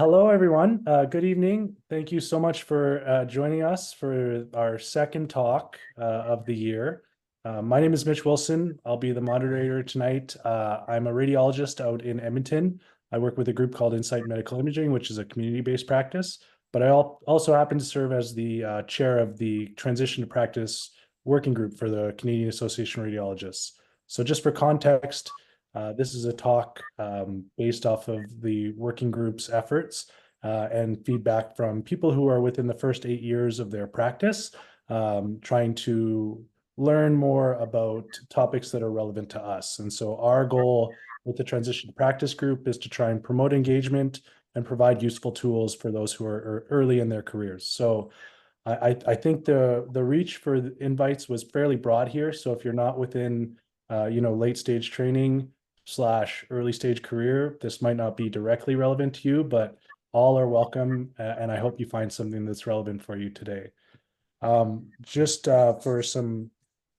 Hello, everyone. Good evening. Thank you so much for joining us for our second talk of the year. My name is Mitch Wilson. I'll be the moderator tonight. I'm a radiologist out in Edmonton. I work with a group called Insight Medical Imaging, which is a community-based practice. But I also happen to serve as the chair of the Transition to Practice Working Group for the Canadian Association of Radiologists. So just for context, this is a talk based off of the working group's efforts and feedback from people who are within the first 8 years of their practice, trying to learn more about topics that are relevant to us. And so our goal with the Transition to Practice group is to try and promote engagement and provide useful tools for those who are early in their careers. So I think the reach for the invites was fairly broad here. So if you're not within late stage training / early stage career, this might not be directly relevant to you, but all are welcome. And I hope you find something that's relevant for you today. Just for some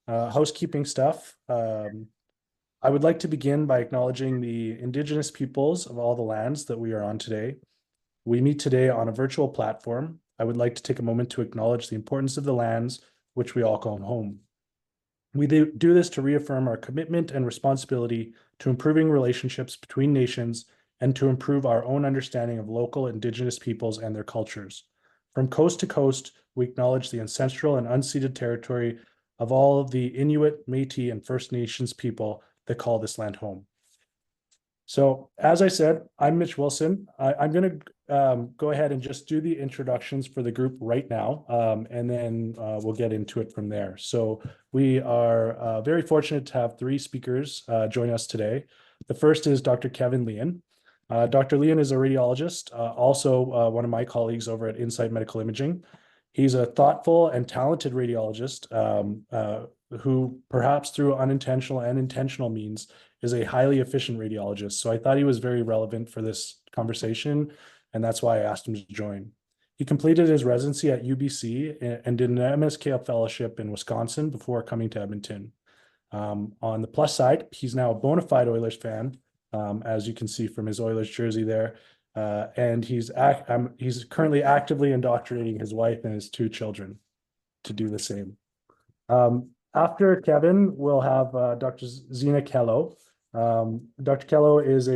housekeeping stuff, I would like to begin by acknowledging the Indigenous peoples of all the lands that we are on today. We meet today on a virtual platform. I would like to take a moment to acknowledge the importance of the lands which we all call home. We do this to reaffirm our commitment and responsibility to improving relationships between nations and to improve our own understanding of local Indigenous peoples and their cultures. From coast to coast, we acknowledge the ancestral and unceded territory of all of the Inuit, Métis, and First Nations people that call this land home. So, as I said, I'm Mitch Wilson. I'm going to go ahead and just do the introductions for the group right now, and then we'll get into it from there. So we are very fortunate to have three speakers join us today. The first is Dr. Kevin Lian. Dr. Lian is a radiologist, also one of my colleagues over at Insight Medical Imaging. He's a thoughtful and talented radiologist who, perhaps through unintentional and intentional means, is a highly efficient radiologist. So I thought he was very relevant for this conversation, and that's why I asked him to join. He completed his residency at UBC and did an MSK fellowship in Wisconsin before coming to Edmonton. On the plus side, he's now a bona fide Oilers fan, as you can see from his Oilers jersey there. And he's currently actively indoctrinating his wife and his two children to do the same. After Kevin, we'll have Dr. Zina Kellow. Dr. Kellow is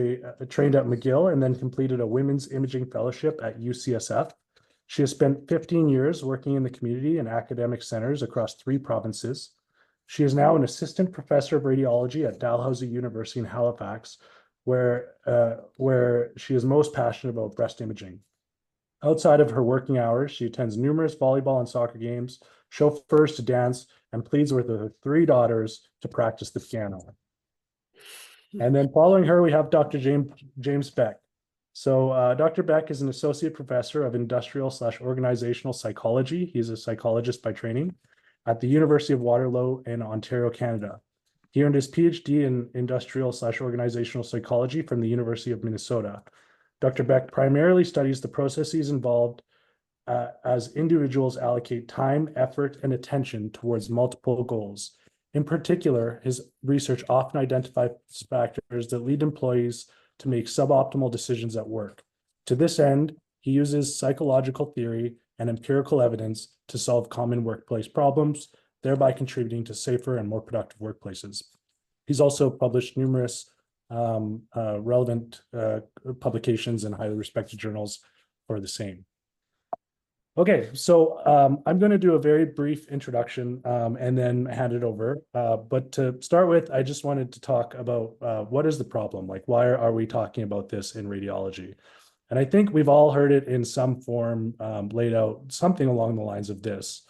trained at McGill and then completed a women's imaging fellowship at UCSF. She has spent 15 years working in the community and academic centers across 3 provinces. She is now an assistant professor of radiology at Dalhousie University in Halifax, where she is most passionate about breast imaging. Outside of her working hours, she attends numerous volleyball and soccer games, chauffeurs to dance, and pleads with her 3 daughters to practice the piano. And then following her, we have Dr. James Beck. So Dr. Beck is an associate professor of industrial / organizational psychology. He's a psychologist by training at the University of Waterloo in Ontario, Canada. He earned his PhD in industrial / organizational psychology from the University of Minnesota. Dr. Beck primarily studies the processes involved as individuals allocate time, effort, and attention towards multiple goals. In particular, his research often identifies factors that lead employees to make suboptimal decisions at work. To this end, he uses psychological theory and empirical evidence to solve common workplace problems, thereby contributing to safer and more productive workplaces. He's also published numerous relevant publications in highly respected journals for the same. Okay, so I'm going to do a very brief introduction and then hand it over. But to start with, I just wanted to talk about what is the problem? Like, why are we talking about this in radiology? And I think we've all heard it in some form laid out, something along the lines of this.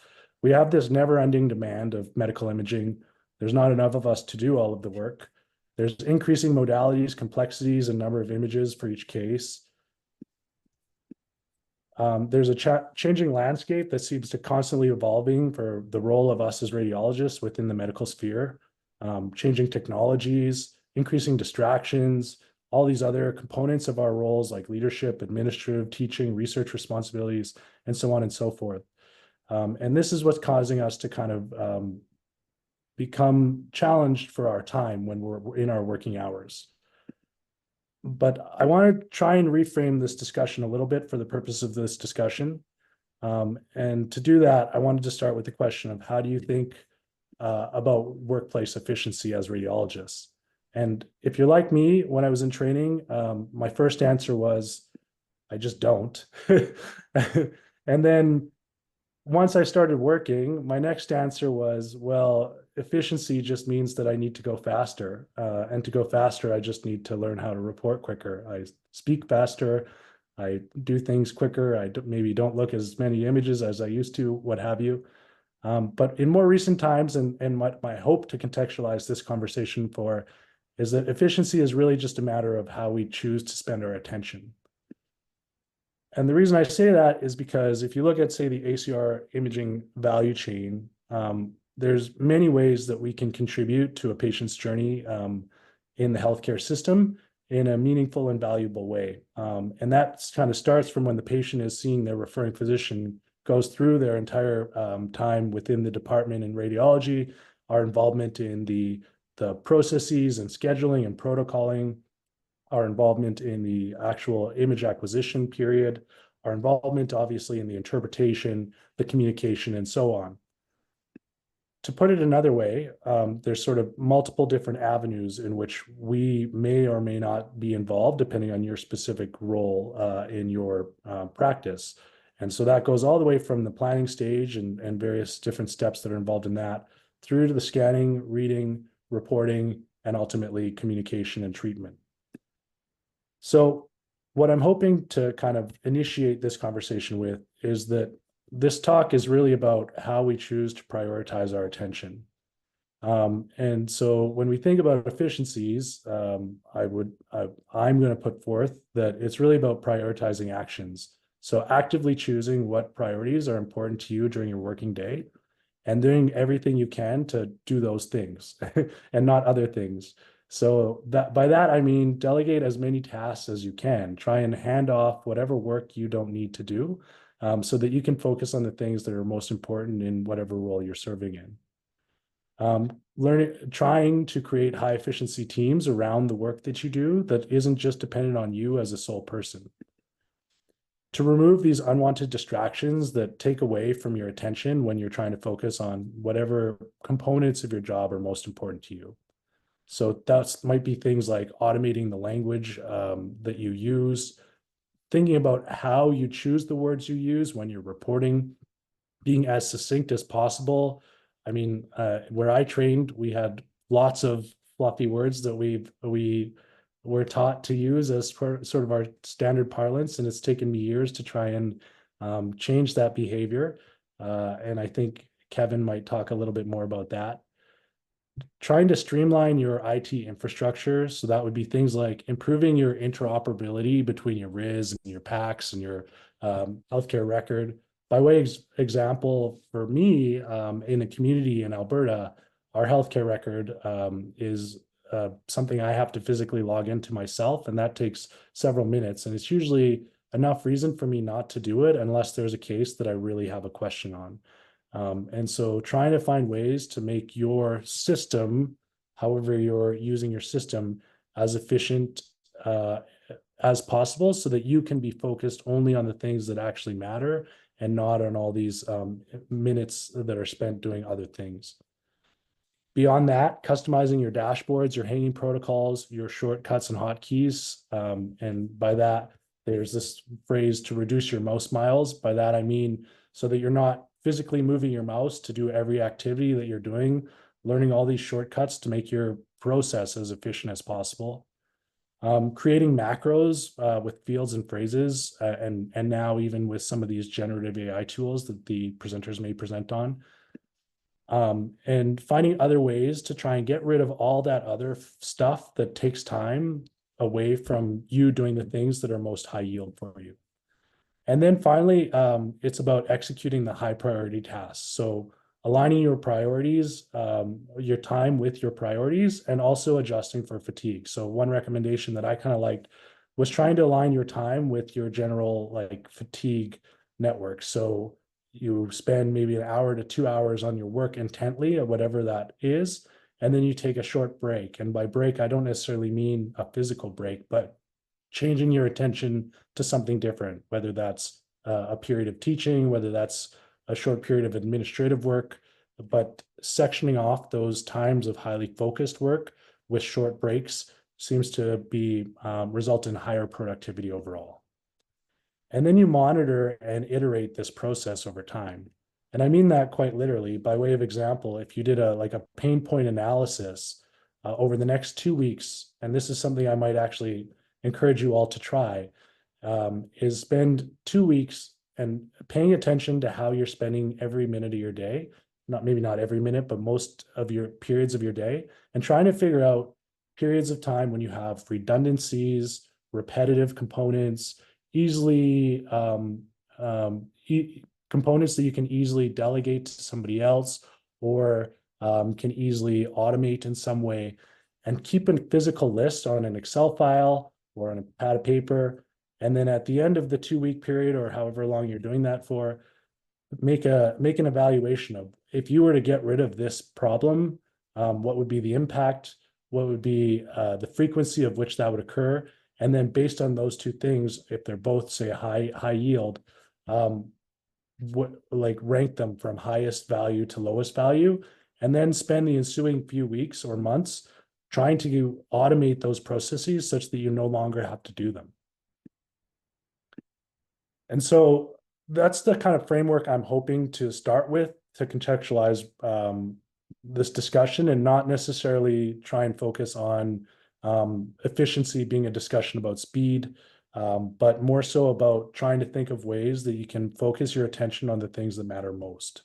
We have this never-ending demand of medical imaging. There's not enough of us to do all of the work. There's increasing modalities, complexities, and number of images for each case. There's a changing landscape that seems to constantly evolving for the role of us as radiologists within the medical sphere, changing technologies, increasing distractions, all these other components of our roles like leadership, administrative, teaching, research responsibilities, and so on and so forth. And this is what's causing us to kind of become challenged for our time when we're in our working hours. But I want to try and reframe this discussion a little bit for the purpose of this discussion. And to do that, I wanted to start with the question of how do you think about workplace efficiency as radiologists? And if you're like me, when I was in training, my first answer was, I just don't. And then once I started working, my next answer was, well, efficiency just means that I need to go faster. And to go faster, I just need to learn how to report quicker. I speak faster. I do things quicker. Maybe don't look as many images as I used to, what have you. But in more recent times, and my hope to contextualize this conversation for is that efficiency is really just a matter of how we choose to spend our attention. And the reason I say that is because if you look at, say, the ACR imaging value chain, there's many ways that we can contribute to a patient's journey in the healthcare system in a meaningful and valuable way. And that kind of starts from when the patient is seeing their referring physician, goes through their entire time within the department in radiology, our involvement in the processes and scheduling and protocoling, our involvement in the actual image acquisition period, our involvement obviously in the interpretation, the communication, and so on. To put it another way, there's sort of multiple different avenues in which we may or may not be involved depending on your specific role in your practice. And so that goes all the way from the planning stage and various different steps that are involved in that through to the scanning, reading, reporting, and ultimately communication and treatment. So what I'm hoping to kind of initiate this conversation with is that this talk is really about how we choose to prioritize our attention. And so when we think about efficiencies, I'm going to put forth that it's really about prioritizing actions. So actively choosing what priorities are important to you during your working day and doing everything you can to do those things and not other things. So by that, I mean, delegate as many tasks as you can. Try and hand off whatever work you don't need to do so that you can focus on the things that are most important in whatever role you're serving in. Trying to create high efficiency teams around the work that you do that isn't just dependent on you as a sole person. To remove these unwanted distractions that take away from your attention when you're trying to focus on whatever components of your job are most important to you. So that might be things like automating the language that you use, thinking about how you choose the words you use when you're reporting, being as succinct as possible. I mean, where I trained, we had lots of fluffy words that we were taught to use as sort of our standard parlance, and it's taken me years to try and change that behavior. And I think Kevin might talk a little bit more about that. Trying to streamline your IT infrastructure. So that would be things like improving your interoperability between your RIS and your PACS and your healthcare record. By way of example, for me, in a community in Alberta, our healthcare record is something I have to physically log into myself, and that takes several minutes. And it's usually enough reason for me not to do it unless there's a case that I really have a question on. And so trying to find ways to make your system, however you're using your system, as efficient as possible so that you can be focused only on the things that actually matter and not on all these minutes that are spent doing other things. Beyond that, customizing your dashboards, your hanging protocols, your shortcuts and hotkeys. And by that, there's this phrase to reduce your mouse miles. By that, I mean, so that you're not physically moving your mouse to do every activity that you're doing, learning all these shortcuts to make your process as efficient as possible. Creating macros with fields and phrases, and now even with some of these generative AI tools that the presenters may present on. And finding other ways to try and get rid of all that other stuff that takes time away from you doing the things that are most high yield for you. And then finally, it's about executing the high priority tasks. So aligning your priorities, your time with your priorities, and also adjusting for fatigue. So one recommendation that I kind of liked was trying to align your time with your general like fatigue network. So you spend maybe an hour to 2 hours on your work intently or whatever that is, and then you take a short break. And by break, I don't necessarily mean a physical break, but changing your attention to something different, whether that's a period of teaching, whether that's a short period of administrative work, but sectioning off those times of highly focused work with short breaks seems to be result in higher productivity overall. And then you monitor and iterate this process over time. And I mean that quite literally. By way of example, if you did a pain point analysis over the next 2 weeks, and this is something I might actually encourage you all to try, is spend 2 weeks and paying attention to how you're spending every minute of your day. Maybe not every minute, but most of your periods of your day, and trying to figure out periods of time when you have redundancies, repetitive components, easily components that you can easily delegate to somebody else, or can easily automate in some way, and keep a physical list on an Excel file or on a pad of paper. And then at the end of the 2 week period, or however long you're doing that for, make an evaluation of, if you were to get rid of this problem, what would be the impact? What would be the frequency of which that would occur? And then based on those two things, if they're both, say, high yield, rank them from highest value to lowest value, and then spend the ensuing few weeks or months trying to automate those processes such that you no longer have to do them. And so that's the kind of framework I'm hoping to start with to contextualize this discussion, and not necessarily try and focus on efficiency being a discussion about speed, but more so about trying to think of ways that you can focus your attention on the things that matter most.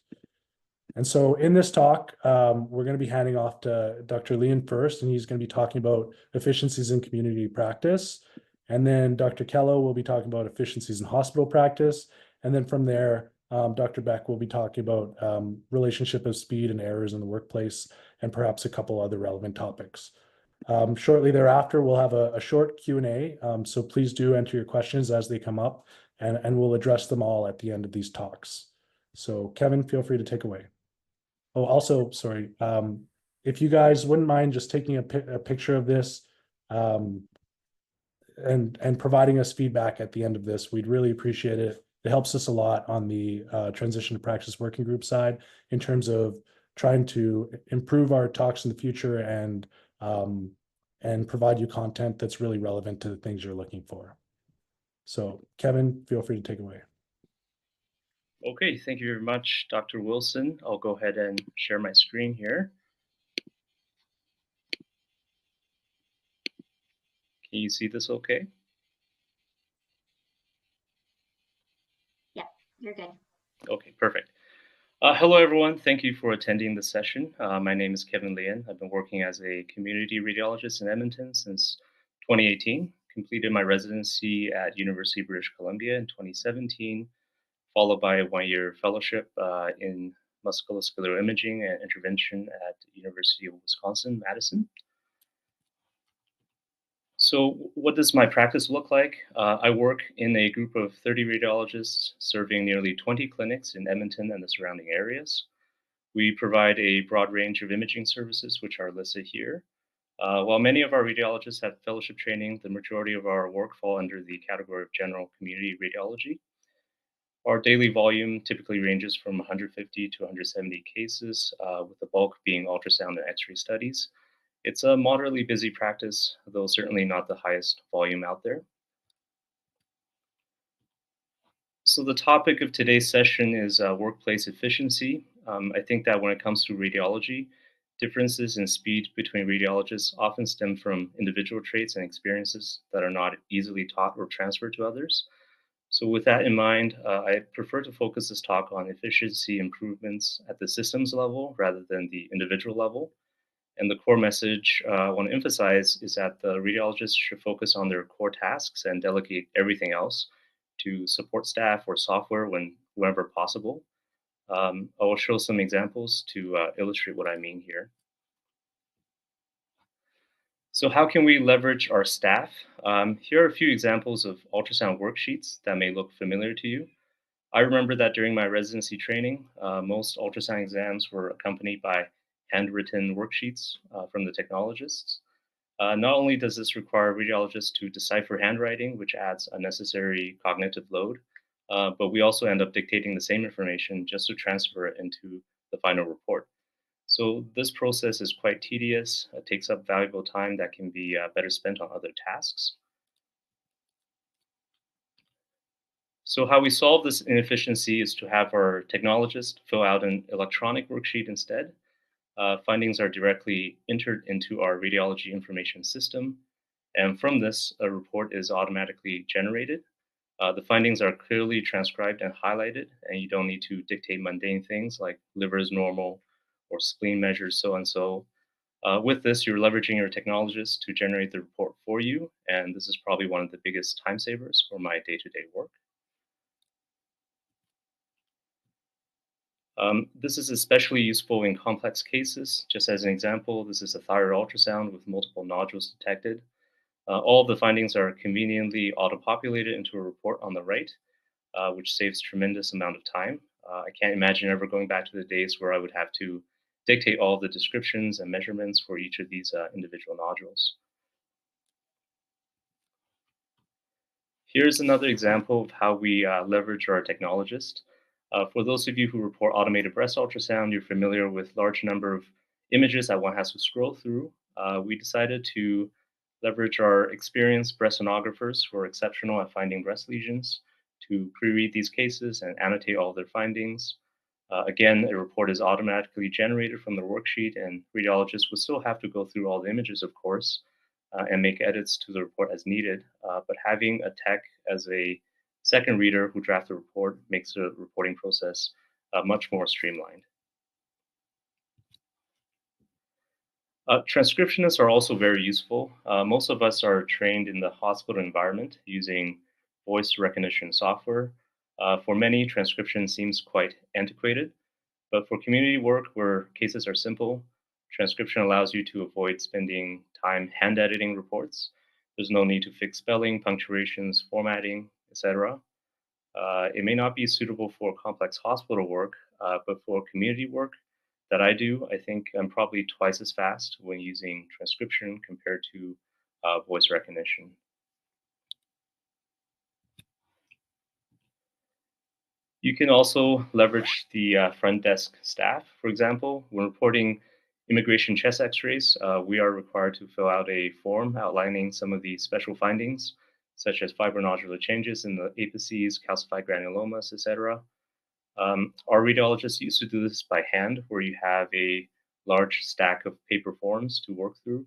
And so in this talk, we're going to be handing off to Dr. Lian first, and he's going to be talking about efficiencies in community practice. And then Dr. Kellow will be talking about efficiencies in hospital practice. And then from there, Dr. Beck will be talking about relationship of speed and errors in the workplace, and perhaps a couple other relevant topics. Shortly thereafter, we'll have a short Q&A, so please do enter your questions as they come up, and we'll address them all at the end of these talks. So Kevin, feel free to take away. Oh, also, sorry, if you guys wouldn't mind just taking a picture of this and providing us feedback at the end of this, we'd really appreciate it. It helps us a lot on the transition to practice working group side in terms of trying to improve our talks in the future and provide you content that's really relevant to the things you're looking for. So Kevin, feel free to take away. Okay, thank you very much, Dr. Wilson. I'll go ahead and share my screen here. Can you see this okay? Yeah, you're good. Okay, perfect. Hello, everyone. Thank you for attending the session. My name is Kevin Lian. I've been working as a community radiologist in Edmonton since 2018. Completed my residency at University of British Columbia in 2017, followed by a one-year fellowship in musculoskeletal imaging and intervention at University of Wisconsin-Madison. So what does my practice look like? I work in a group of 30 radiologists serving nearly 20 clinics in Edmonton and the surrounding areas. We provide a broad range of imaging services, which are listed here. While many of our radiologists have fellowship training, the majority of our work fall under the category of general community radiology. Our daily volume typically ranges from 150 to 170 cases, with the bulk being ultrasound and X-ray studies. It's a moderately busy practice, though certainly not the highest volume out there. So the topic of today's session is workplace efficiency. I think that when it comes to radiology, differences in speed between radiologists often stem from individual traits and experiences that are not easily taught or transferred to others. So with that in mind, I prefer to focus this talk on efficiency improvements at the systems level rather than the individual level. And the core message I want to emphasize is that the radiologists should focus on their core tasks and delegate everything else to support staff or software whenever possible. I will show some examples to illustrate what I mean here. So how can we leverage our staff? Here are a few examples of ultrasound worksheets that may look familiar to you. I remember that during my residency training, most ultrasound exams were accompanied by handwritten worksheets from the technologists. Not only does this require radiologists to decipher handwriting, which adds unnecessary cognitive load, but we also end up dictating the same information just to transfer it into the final report. So this process is quite tedious. It takes up valuable time that can be better spent on other tasks. So how we solve this inefficiency is to have our technologist fill out an electronic worksheet instead. Findings are directly entered into our radiology information system, and from this, a report is automatically generated. The findings are clearly transcribed and highlighted, and you don't need to dictate mundane things like liver is normal or spleen measures so and so. With this, you're leveraging your technologist to generate the report for you, and this is probably one of the biggest time savers for my day-to-day work. This is especially useful in complex cases. Just as an example, this is a thyroid ultrasound with multiple nodules detected. All of the findings are conveniently auto-populated into a report on the right, which saves tremendous amount of time. I can't imagine ever going back to the days where I would have to dictate all the descriptions and measurements for each of these individual nodules. Here's another example of how we leverage our technologist. For those of you who report automated breast ultrasound, you're familiar with large number of images that one has to scroll through. We decided to leverage our experienced breast sonographers who are exceptional at finding breast lesions to pre-read these cases and annotate all their findings. Again, a report is automatically generated from the worksheet, and radiologists will still have to go through all the images, of course, and make edits to the report as needed. But having a tech as a second reader who drafts the report makes the reporting process much more streamlined. Transcriptionists are also very useful. Most of us are trained in the hospital environment using voice recognition software. For many, transcription seems quite antiquated, but for community work where cases are simple, transcription allows you to avoid spending time hand editing reports. There's no need to fix spelling, punctuations, formatting, etc. It may not be suitable for complex hospital work, but for community work that I do, I think I'm probably twice as fast when using transcription compared to voice recognition. You can also leverage the front desk staff. For example, when reporting immigration chest x-rays, we are required to fill out a form outlining some of the special findings, such as fibronodular changes in the apices, calcified granulomas, etc. Our radiologists used to do this by hand, where you have a large stack of paper forms to work through.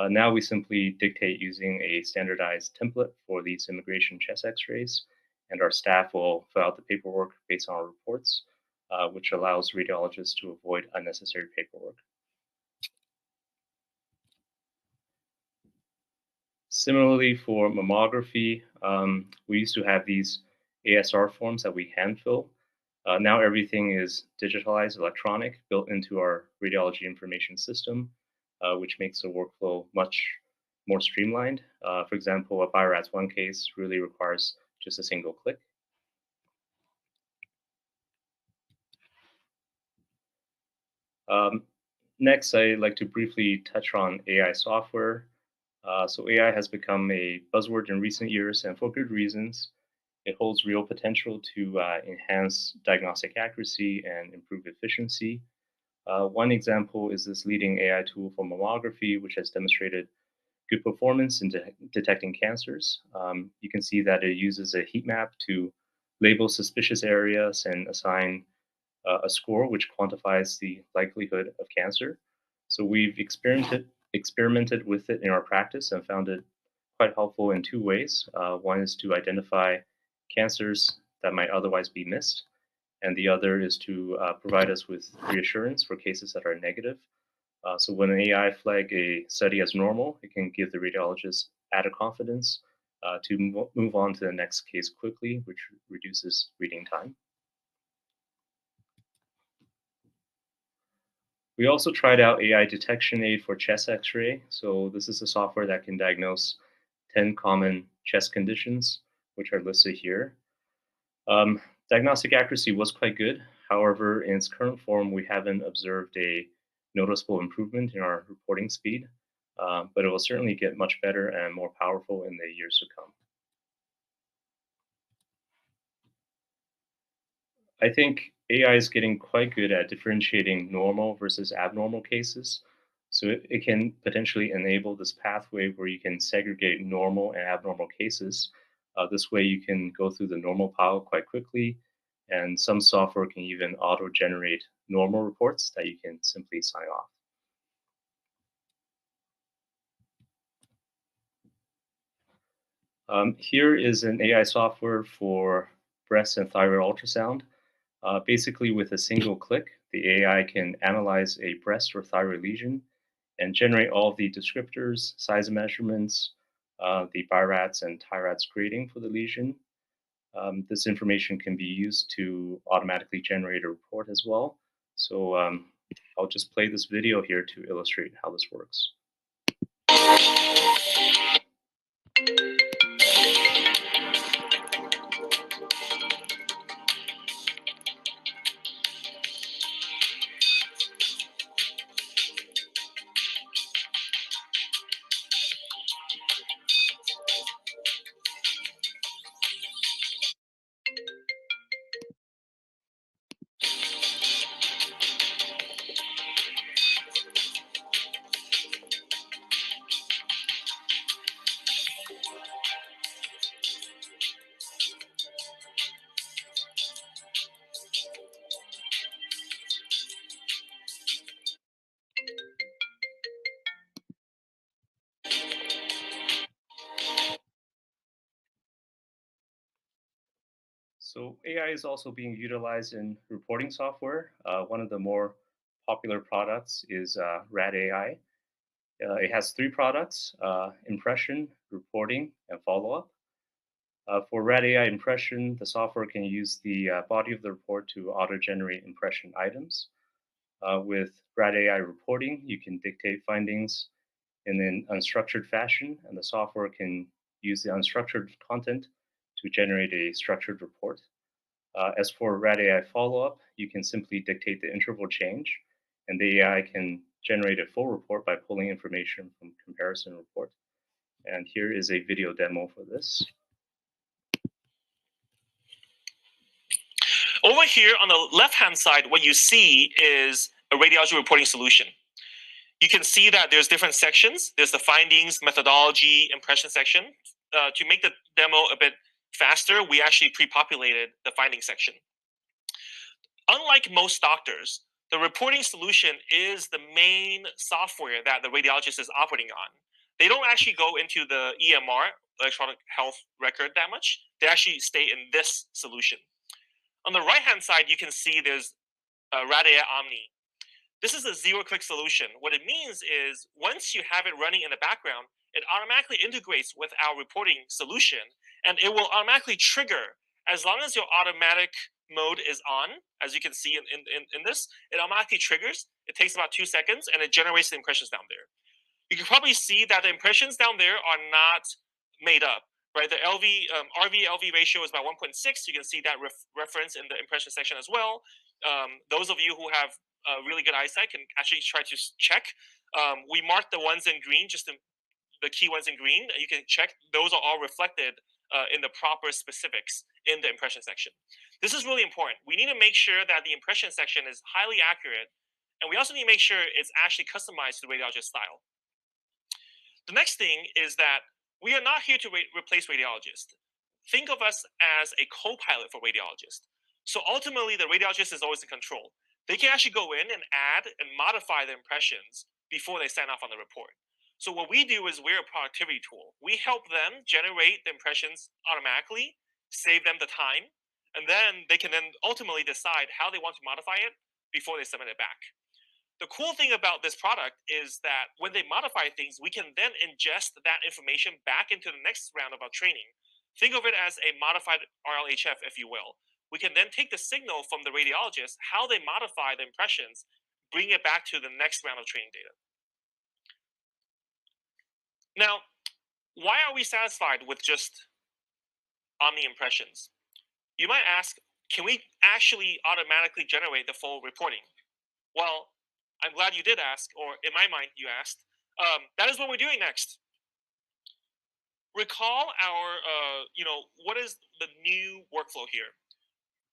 Now we simply dictate using a standardized template for these immigration chest x-rays, and our staff will fill out the paperwork based on our reports, which allows radiologists to avoid unnecessary paperwork. Similarly, for mammography, we used to have these ASR forms that we hand fill. Now everything is digitalized, electronic, built into our radiology information system, which makes the workflow much more streamlined. For example, a BioRADS1 case really requires just a single click. Next, I'd like to briefly touch on AI software. So AI has become a buzzword in recent years, and for good reasons. It holds real potential to enhance diagnostic accuracy and improve efficiency. One example is this leading AI tool for mammography, which has demonstrated good performance in detecting cancers. You can see that it uses a heat map to label suspicious areas and assign a score which quantifies the likelihood of cancer. So we've experimented with it in our practice and found it quite helpful in two ways. One is to identify cancers that might otherwise be missed, and the other is to provide us with reassurance for cases that are negative. So when an AI flag a study as normal, it can give the radiologist added confidence to move on to the next case quickly, which reduces reading time. We also tried out AI detection aid for chest x-ray. So this is a software that can diagnose 10 common chest conditions, which are listed here. Diagnostic accuracy was quite good. However, in its current form, we haven't observed a noticeable improvement in our reporting speed. but it will certainly get much better and more powerful in the years to come. I think AI is getting quite good at differentiating normal versus abnormal cases. So it can potentially enable this pathway where you can segregate normal and abnormal cases. This way you can go through the normal pile quite quickly, and some software can even auto-generate normal reports that you can simply sign off. Here is an AI software for breast and thyroid ultrasound. Basically, with a single click, the AI can analyze a breast or thyroid lesion and generate all of the descriptors, size measurements, the BI-RADS and TI-RADS grading for the lesion. This information can be used to automatically generate a report as well. So I'll just play this video here to illustrate how this works. So AI is also being utilized in reporting software. One of the more popular products is RAD AI. It has three products: impression, reporting, and follow-up. For RAD AI impression, the software can use the body of the report to auto-generate impression items. With RAD AI reporting, you can dictate findings in an unstructured fashion, and the software can use the unstructured content to generate a structured report. As for RAD AI follow-up, you can simply dictate the interval change, and the AI can generate a full report by pulling information from comparison report. And here is a video demo for this. Over here on the left-hand side, what you see is a radiology reporting solution. You can see that there's different sections. There's the findings, methodology, impression section. To make the demo a bit faster, we actually pre-populated the findings section. Unlike most doctors, the reporting solution is the main software that the radiologist is operating on. They don't actually go into the EMR, electronic health record, that much. They actually stay in this solution. On the right-hand side, you can see there's RAD AI Omni. This is a zero-click solution. What it means is once you have it running in the background, it automatically integrates with our reporting solution, and it will automatically trigger as long as your automatic mode is on. As you can see in this, it automatically triggers. It takes about 2 seconds, and it generates the impressions down there. You can probably see that the impressions down there are not made up. Right, the RV-LV ratio is about 1.6. You can see that reference in the impression section as well. Those of you who have really good eyesight can actually try to check. We marked the ones in green, just the key ones in green. You can check. Those are all reflected in the proper specifics in the impression section. This is really important. We need to make sure that the impression section is highly accurate, and we also need to make sure it's actually customized to the radiologist style. The next thing is that we are not here to replace radiologists. Think of us as a co-pilot for radiologists. So ultimately, the radiologist is always in control. They can actually go in and add and modify the impressions before they sign off on the report. So what we do is we're a productivity tool. We help them generate the impressions automatically, save them the time, and then they can then ultimately decide how they want to modify it before they submit it back. The cool thing about this product is that when they modify things, we can then ingest that information back into the next round of our training. Think of it as a modified RLHF, if you will. We can then take the signal from the radiologist, how they modify the impressions, bring it back to the next round of training data. Now, why are we satisfied with just Omni impressions? You might ask, can we actually automatically generate the full reporting? Well, I'm glad you did ask, or in my mind, you asked. That is what we're doing next. Recall our, what is the new workflow here?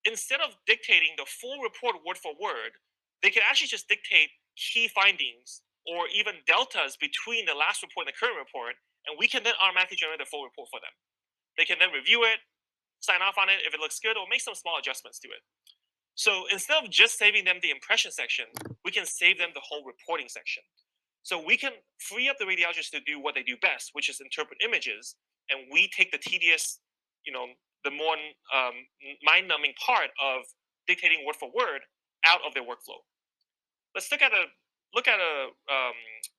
Instead of dictating the full report word for word, they can actually just dictate key findings or even deltas between the last report and the current report, and we can then automatically generate the full report for them. They can then review it, sign off on it if it looks good, or make some small adjustments to it. So instead of just saving them the impression section, we can save them the whole reporting section. So we can free up the radiologists to do what they do best, which is interpret images, and we take the tedious, the more mind-numbing part of dictating word for word out of their workflow. Let's look at a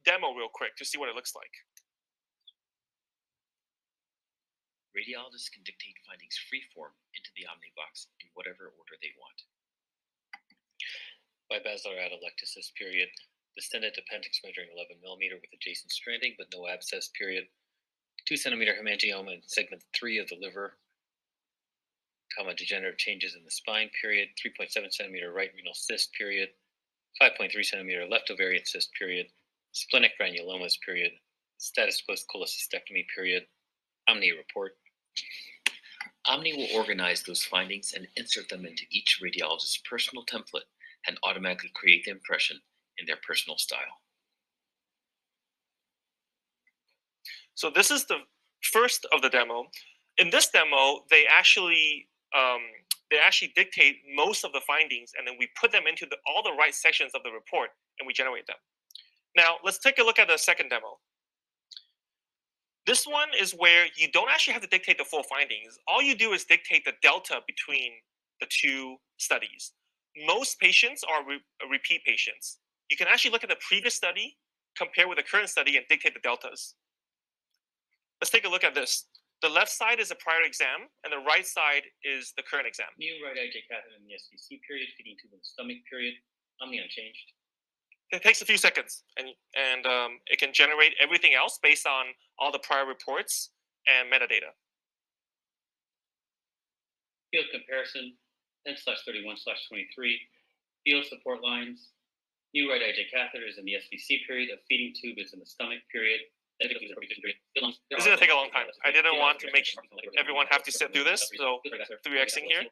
demo real quick to see what it looks like. Radiologists can dictate findings freeform into the Omnibox in whatever order they want. Bibasilar atelectasis period, distended appendix measuring 11 millimeter with adjacent stranding but no abscess period, 2 centimeter hemangioma in segment 3 of the liver, degenerative changes in the spine period, 3.7 centimeter right renal cyst period, 5.3 centimeter left ovarian cyst period, splenic granulomas period, status post cholecystectomy period, Omni report. Omni will organize those findings and insert them into each radiologist's personal template and automatically create the impression in their personal style. So this is the first of the demo. In this demo, they actually dictate most of the findings, and then we put them into all the right sections of the report, and we generate them. Now, let's take a look at the second demo. This one is where you don't actually have to dictate the full findings. All you do is dictate the delta between the two studies. Most patients are repeat patients. You can actually look at the previous study, compare with the current study, and dictate the deltas. Let's take a look at this. The left side is a prior exam, and the right side is the current exam. New right IJ catheter in the SVC period, feeding tube in the stomach period, Omni unchanged. It takes a few seconds, and it can generate everything else based on all the prior reports and metadata. Field comparison, 10/31/23. Field support lines. New right IJ catheter is in the SVC period. A feeding tube is in the stomach period. This is going to take a long time. I didn't want to make everyone have to sit through this, so 3xing here.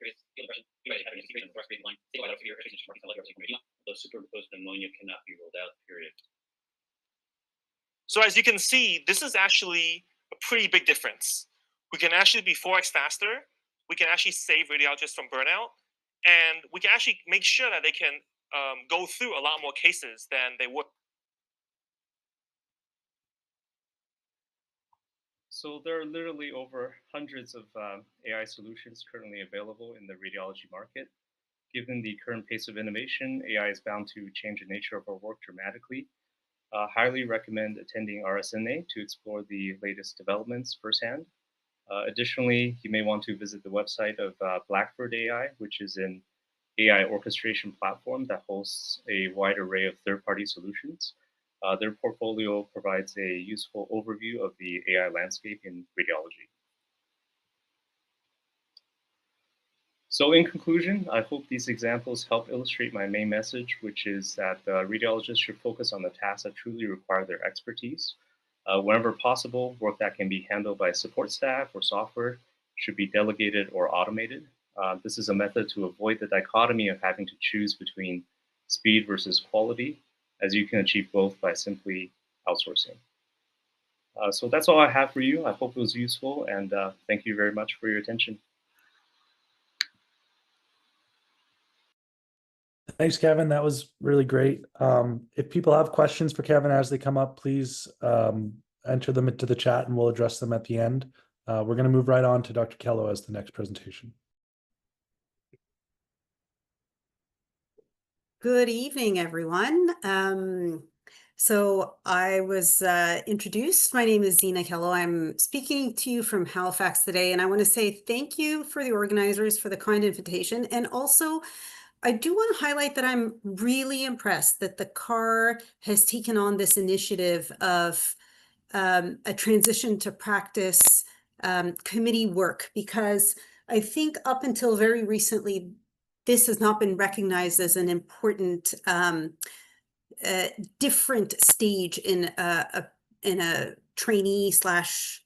Though superimposed pneumonia cannot be ruled out, period. So as you can see, this is actually a pretty big difference. We can actually be 4x faster. We can actually save radiologists from burnout. And we can actually make sure that they can go through a lot more cases than they would. So there are literally over hundreds of AI solutions currently available in the radiology market. Given the current pace of innovation, AI is bound to change the nature of our work dramatically. Highly recommend attending RSNA to explore the latest developments firsthand. Additionally, you may want to visit the website of Blackbird AI, which is an AI orchestration platform that hosts a wide array of third-party solutions. Their portfolio provides a useful overview of the AI landscape in radiology. So in conclusion, I hope these examples help illustrate my main message, which is that radiologists should focus on the tasks that truly require their expertise. Whenever possible, work that can be handled by support staff or software should be delegated or automated. This is a method to avoid the dichotomy of having to choose between speed versus quality, as you can achieve both by simply outsourcing. So that's all I have for you. I hope it was useful, and thank you very much for your attention. Thanks, Kevin. That was really great. If people have questions for Kevin as they come up, please enter them into the chat and we'll address them at the end. We're going to move right on to Dr. Kellow as the next presentation. Good evening, everyone. So I was introduced. My name is Zina Kellow. I'm speaking to you from Halifax today, and I want to say thank you for the organizers for the kind invitation. And also, I do want to highlight that I'm really impressed that the CAR has taken on this initiative of a transition to practice committee work, because I think up until very recently, this has not been recognized as an important different stage in a trainee slash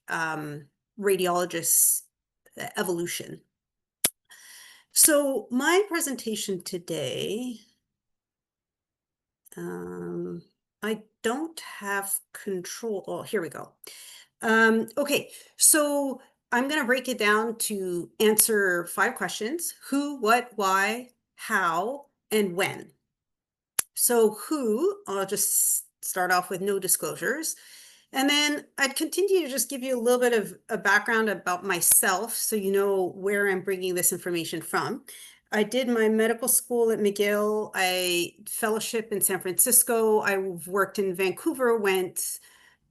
radiologist evolution. So my presentation today, I don't have control. Oh, here we go. Okay, so I'm going to break it down to answer 5 questions: who, what, why, how, and when. So who, I'll just start off with no disclosures. And then I'd continue to just give you a little bit of a background about myself so you know where I'm bringing this information from. I did my medical school at McGill. I fellowship in San Francisco. I worked in Vancouver, went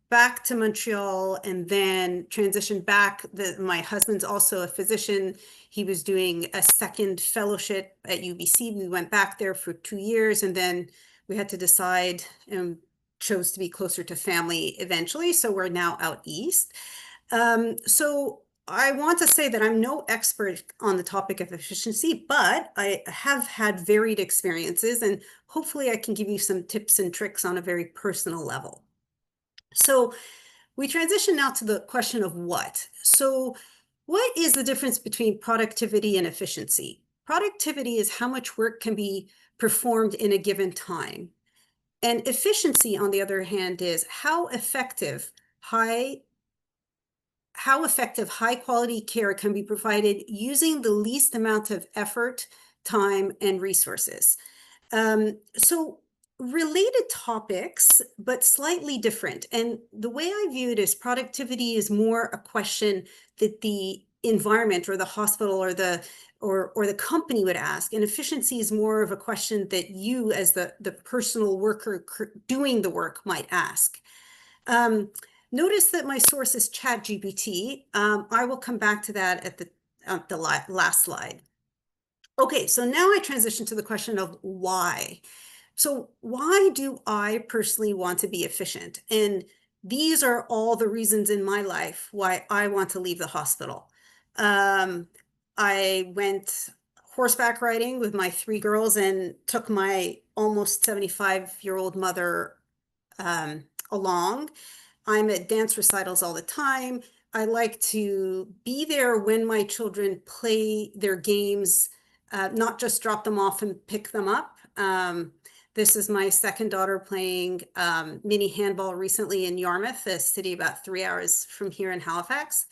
back to Montreal, and then transitioned back. My husband's also a physician. He was doing a second fellowship at UBC. We went back there for 2 years, and then we had to decide and chose to be closer to family eventually. So we're now out east. So I want to say that I'm no expert on the topic of efficiency, but I have had varied experiences, and hopefully I can give you some tips and tricks on a very personal level. So we transition now to the question of what. So what is the difference between productivity and efficiency? Productivity is how much work can be performed in a given time. And efficiency, on the other hand, is how effective high quality care can be provided using the least amount of effort, time, and resources. So related topics, but slightly different. And the way I view it is productivity is more a question that the environment or the hospital or the company would ask. And efficiency is more of a question that you as the personal worker doing the work might ask. Notice that my source is ChatGPT. I will come back to that at the last slide. Okay, so now I transition to the question of why. So why do I personally want to be efficient? And these are all the reasons in my life why I want to leave the hospital. I went horseback riding with my 3 girls and took my almost 75-year-old mother along. I'm at dance recitals all the time. I like to be there when my children play their games, not just drop them off and pick them up. This is my second daughter playing mini handball recently in Yarmouth, a city about 3 hours from here in Halifax.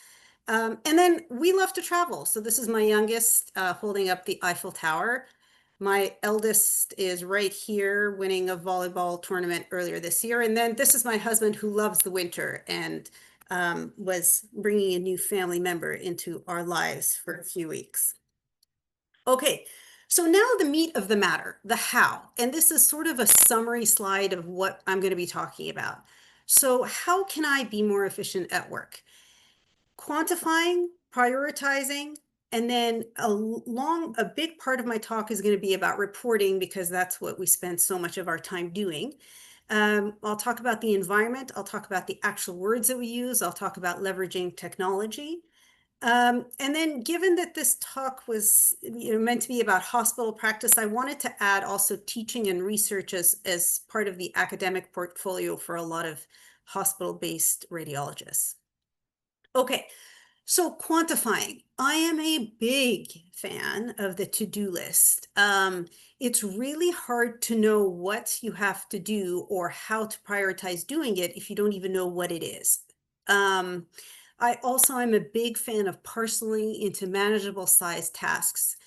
And then we love to travel. So this is my youngest holding up the Eiffel Tower. My eldest is right here winning a volleyball tournament earlier this year. And then this is my husband who loves the winter and was bringing a new family member into our lives for a few weeks. Okay, so now the meat of the matter, the how. And this is sort of a summary slide of what I'm going to be talking about. So how can I be more efficient at work? Quantifying, prioritizing, and then a big part of my talk is going to be about reporting, because that's what we spend so much of our time doing. I'll talk about the environment. I'll talk about the actual words that we use. I'll talk about leveraging technology. And then given that this talk was meant to be about hospital practice, I wanted to add also teaching and research as part of the academic portfolio for a lot of hospital-based radiologists. Okay, so quantifying. I am a big fan of the to-do list. It's really hard to know what you have to do or how to prioritize doing it if you don't even know what it is. I also am a big fan of parceling into manageable size tasks.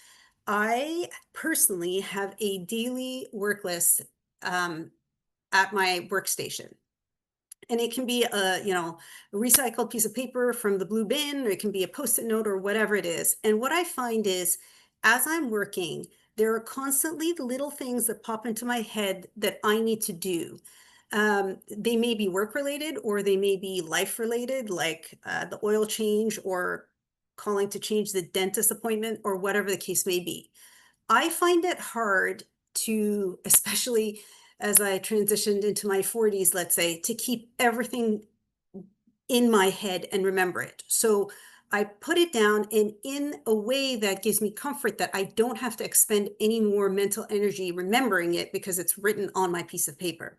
I personally have a daily work list at my workstation. And it can be a recycled piece of paper from the blue bin, or it can be a Post-it note or whatever it is. And what I find is, as I'm working, there are constantly little things that pop into my head that I need to do. They may be work related, or they may be life related, like the oil change or calling to change the dentist appointment or whatever the case may be. I find it hard to, especially as I transitioned into my 40s, let's say, to keep everything in my head and remember it. So I put it down, and in a way that gives me comfort that I don't have to expend any more mental energy remembering it because it's written on my piece of paper.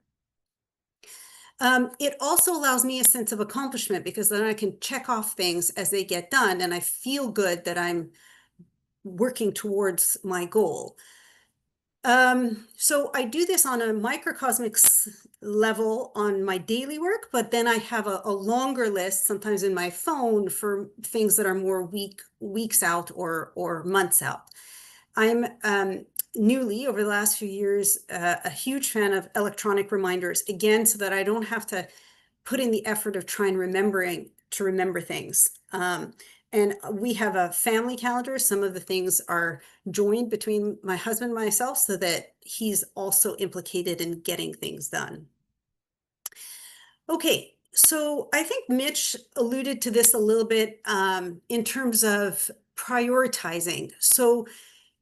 It also allows me a sense of accomplishment because then I can check off things as they get done, and I feel good that I'm working towards my goal. So I do this on a microcosmics level on my daily work, but then I have a longer list, sometimes in my phone, for things that are more weeks out or months out. I'm newly, over the last few years, a huge fan of electronic reminders, again, so that I don't have to put in the effort of trying to remember things. And we have a family calendar. Some of the things are joined between my husband and myself so that he's also implicated in getting things done. Okay, so I think Mitch alluded to this a little bit in terms of prioritizing. So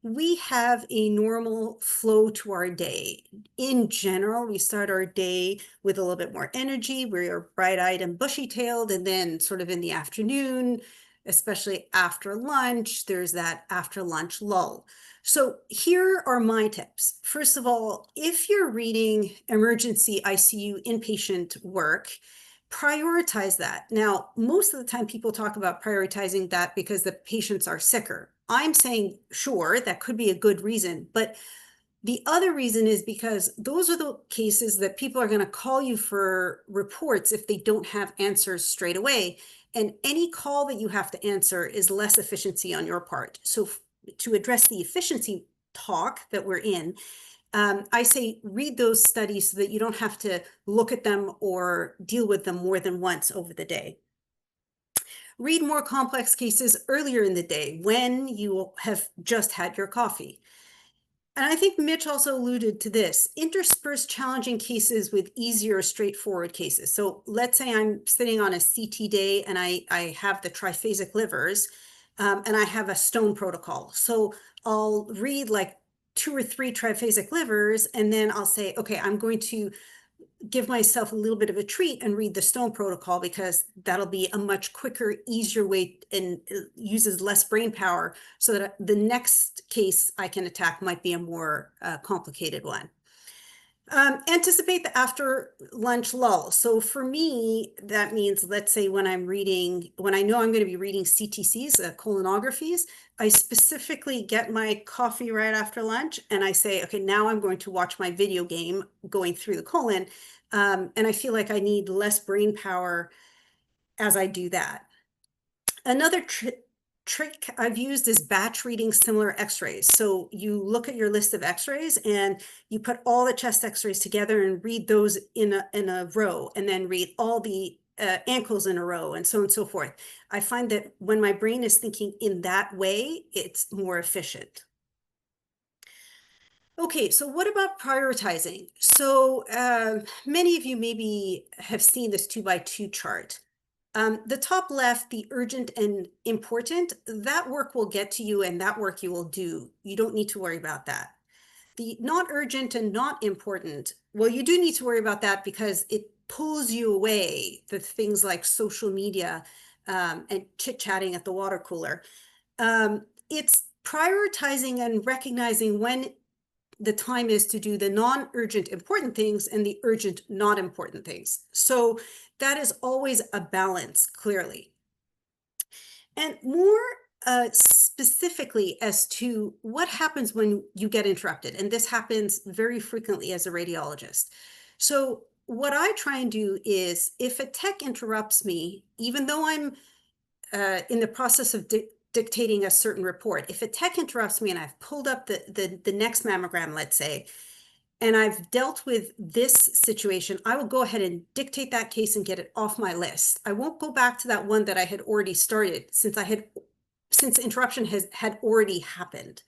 we have a normal flow to our day. In general, we start our day with a little bit more energy. We are bright-eyed and bushy-tailed, and then sort of in the afternoon, especially after lunch, there's that after lunch lull. So here are my tips. First of all, if you're reading emergency ICU inpatient work, prioritize that. Now, most of the time people talk about prioritizing that because the patients are sicker. I'm saying, sure, that could be a good reason, but the other reason is because those are the cases that people are going to call you for reports if they don't have answers straight away. And any call that you have to answer is less efficiency on your part. So to address the efficiency talk that we're in, I say read those studies so that you don't have to look at them or deal with them more than once over the day. Read more complex cases earlier in the day when you have just had your coffee. And I think Mitch also alluded to this, intersperse challenging cases with easier, straightforward cases. So let's say I'm sitting on a CT day and I have the triphasic livers and I have a stone protocol. So I'll read like 2 or 3 triphasic livers, and then I'll say, okay, I'm going to give myself a little bit of a treat and read the stone protocol because that'll be a much quicker, easier way and uses less brain power so that the next case I can attack might be a more complicated one. Anticipate the after lunch lull. So for me, that means, let's say when I know I'm going to be reading CTCs, colonographies, I specifically get my coffee right after lunch and I say, okay, now I'm going to watch my video game going through the colon. And I feel like I need less brain power as I do that. Another trick I've used is batch reading similar x-rays. So you look at your list of x-rays and you put all the chest x-rays together and read those in a row, and then read all the ankles in a row, and so on and so forth. I find that when my brain is thinking in that way, it's more efficient. Okay, so what about prioritizing? So many of you maybe have seen this 2x2 chart. The top left, the urgent and important, that work will get to you and that work you will do. You don't need to worry about that. The not urgent and not important, well, you do need to worry about that because it pulls you away, the things like social media and chit-chatting at the water cooler. It's prioritizing and recognizing when the time is to do the non-urgent important things and the urgent not important things. So that is always a balance, clearly. And more specifically as to what happens when you get interrupted. And this happens very frequently as a radiologist. So what I try and do is, if a tech interrupts me, even though I'm in the process of dictating a certain report, if a tech interrupts me and I've pulled up the next mammogram, let's say, and I've dealt with this situation, I will go ahead and dictate that case and get it off my list. I won't go back to that one that I had already started since the interruption had already happened.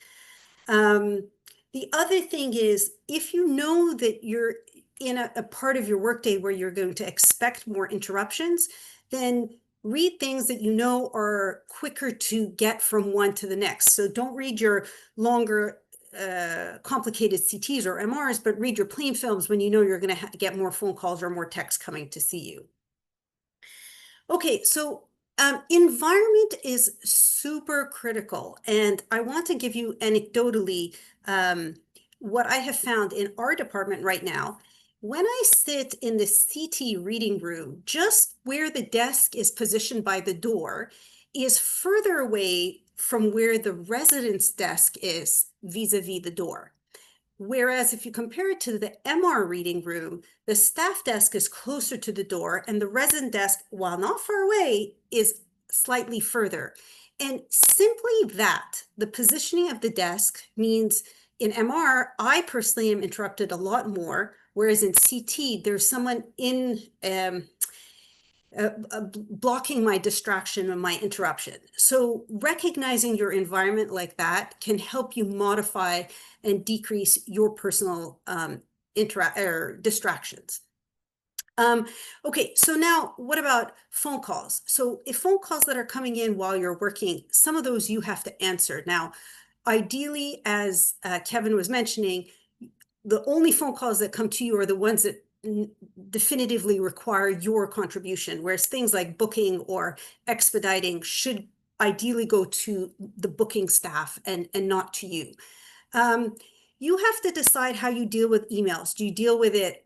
The other thing is, if you know that you're in a part of your workday where you're going to expect more interruptions, then read things that you know are quicker to get from one to the next. So don't read your longer complicated CTs or MRs, but read your plain films when you know you're going to get more phone calls or more texts coming to see you. Okay, so Environment is super critical, and I want to give you anecdotally what I have found in our department right now. When I sit in the CT reading room, just where the desk is positioned by the door is further away from where the resident's desk is vis-a-vis the door. Whereas if you compare it to the MR reading room, the staff desk is closer to the door and the resident desk, while not far away, is slightly further. And simply that, the positioning of the desk means in MR, I personally am interrupted a lot more, whereas in CT, there's someone in blocking my distraction and my interruption. So recognizing your environment like that can help you modify and decrease your personal distractions. Okay, so now what about phone calls? So if phone calls that are coming in while you're working, some of those you have to answer. Now, ideally, as Kevin was mentioning, the only phone calls that come to you are the ones that definitively require your contribution, whereas things like booking or expediting should ideally go to the booking staff and not to you. You have to decide how you deal with emails. Do you deal with it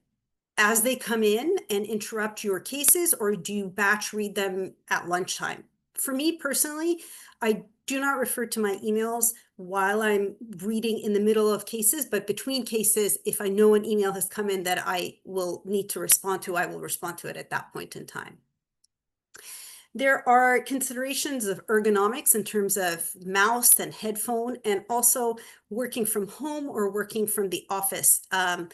as they come in and interrupt your cases, or do you batch read them at lunchtime? For me personally, I do not refer to my emails while I'm reading in the middle of cases, but between cases, if I know an email has come in that I will need to respond to, I will respond to it at that point in time. There are considerations of ergonomics in terms of mouse and headphone, and also working from home or working from the office. That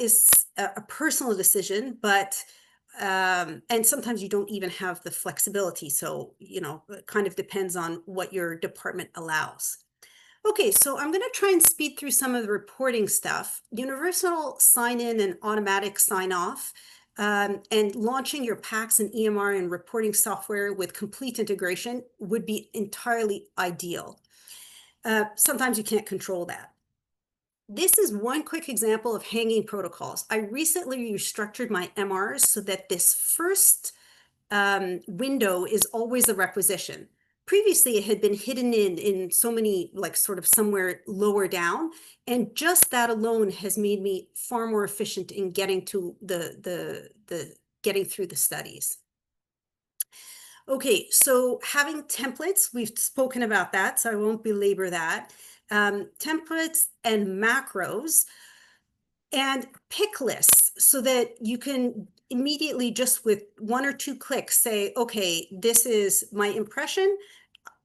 is a personal decision, but and sometimes you don't even have the flexibility. So, it kind of depends on what your department allows. Okay, so I'm going to try and speed through some of the reporting stuff. Universal sign-in and automatic sign-off, and launching your PACS and EMR and reporting software with complete integration would be entirely ideal. Sometimes you can't control that. This is one quick example of hanging protocols. I recently restructured my MRs so that this first window is always a requisition. Previously, it had been hidden in so many, like sort of somewhere lower down. And just that alone has made me far more efficient in getting to getting through the studies. Okay, so having templates, we've spoken about that, so I won't belabor that. Templates and macros and pick lists so that you can immediately, just with 1 or 2 clicks, say, okay, this is my impression,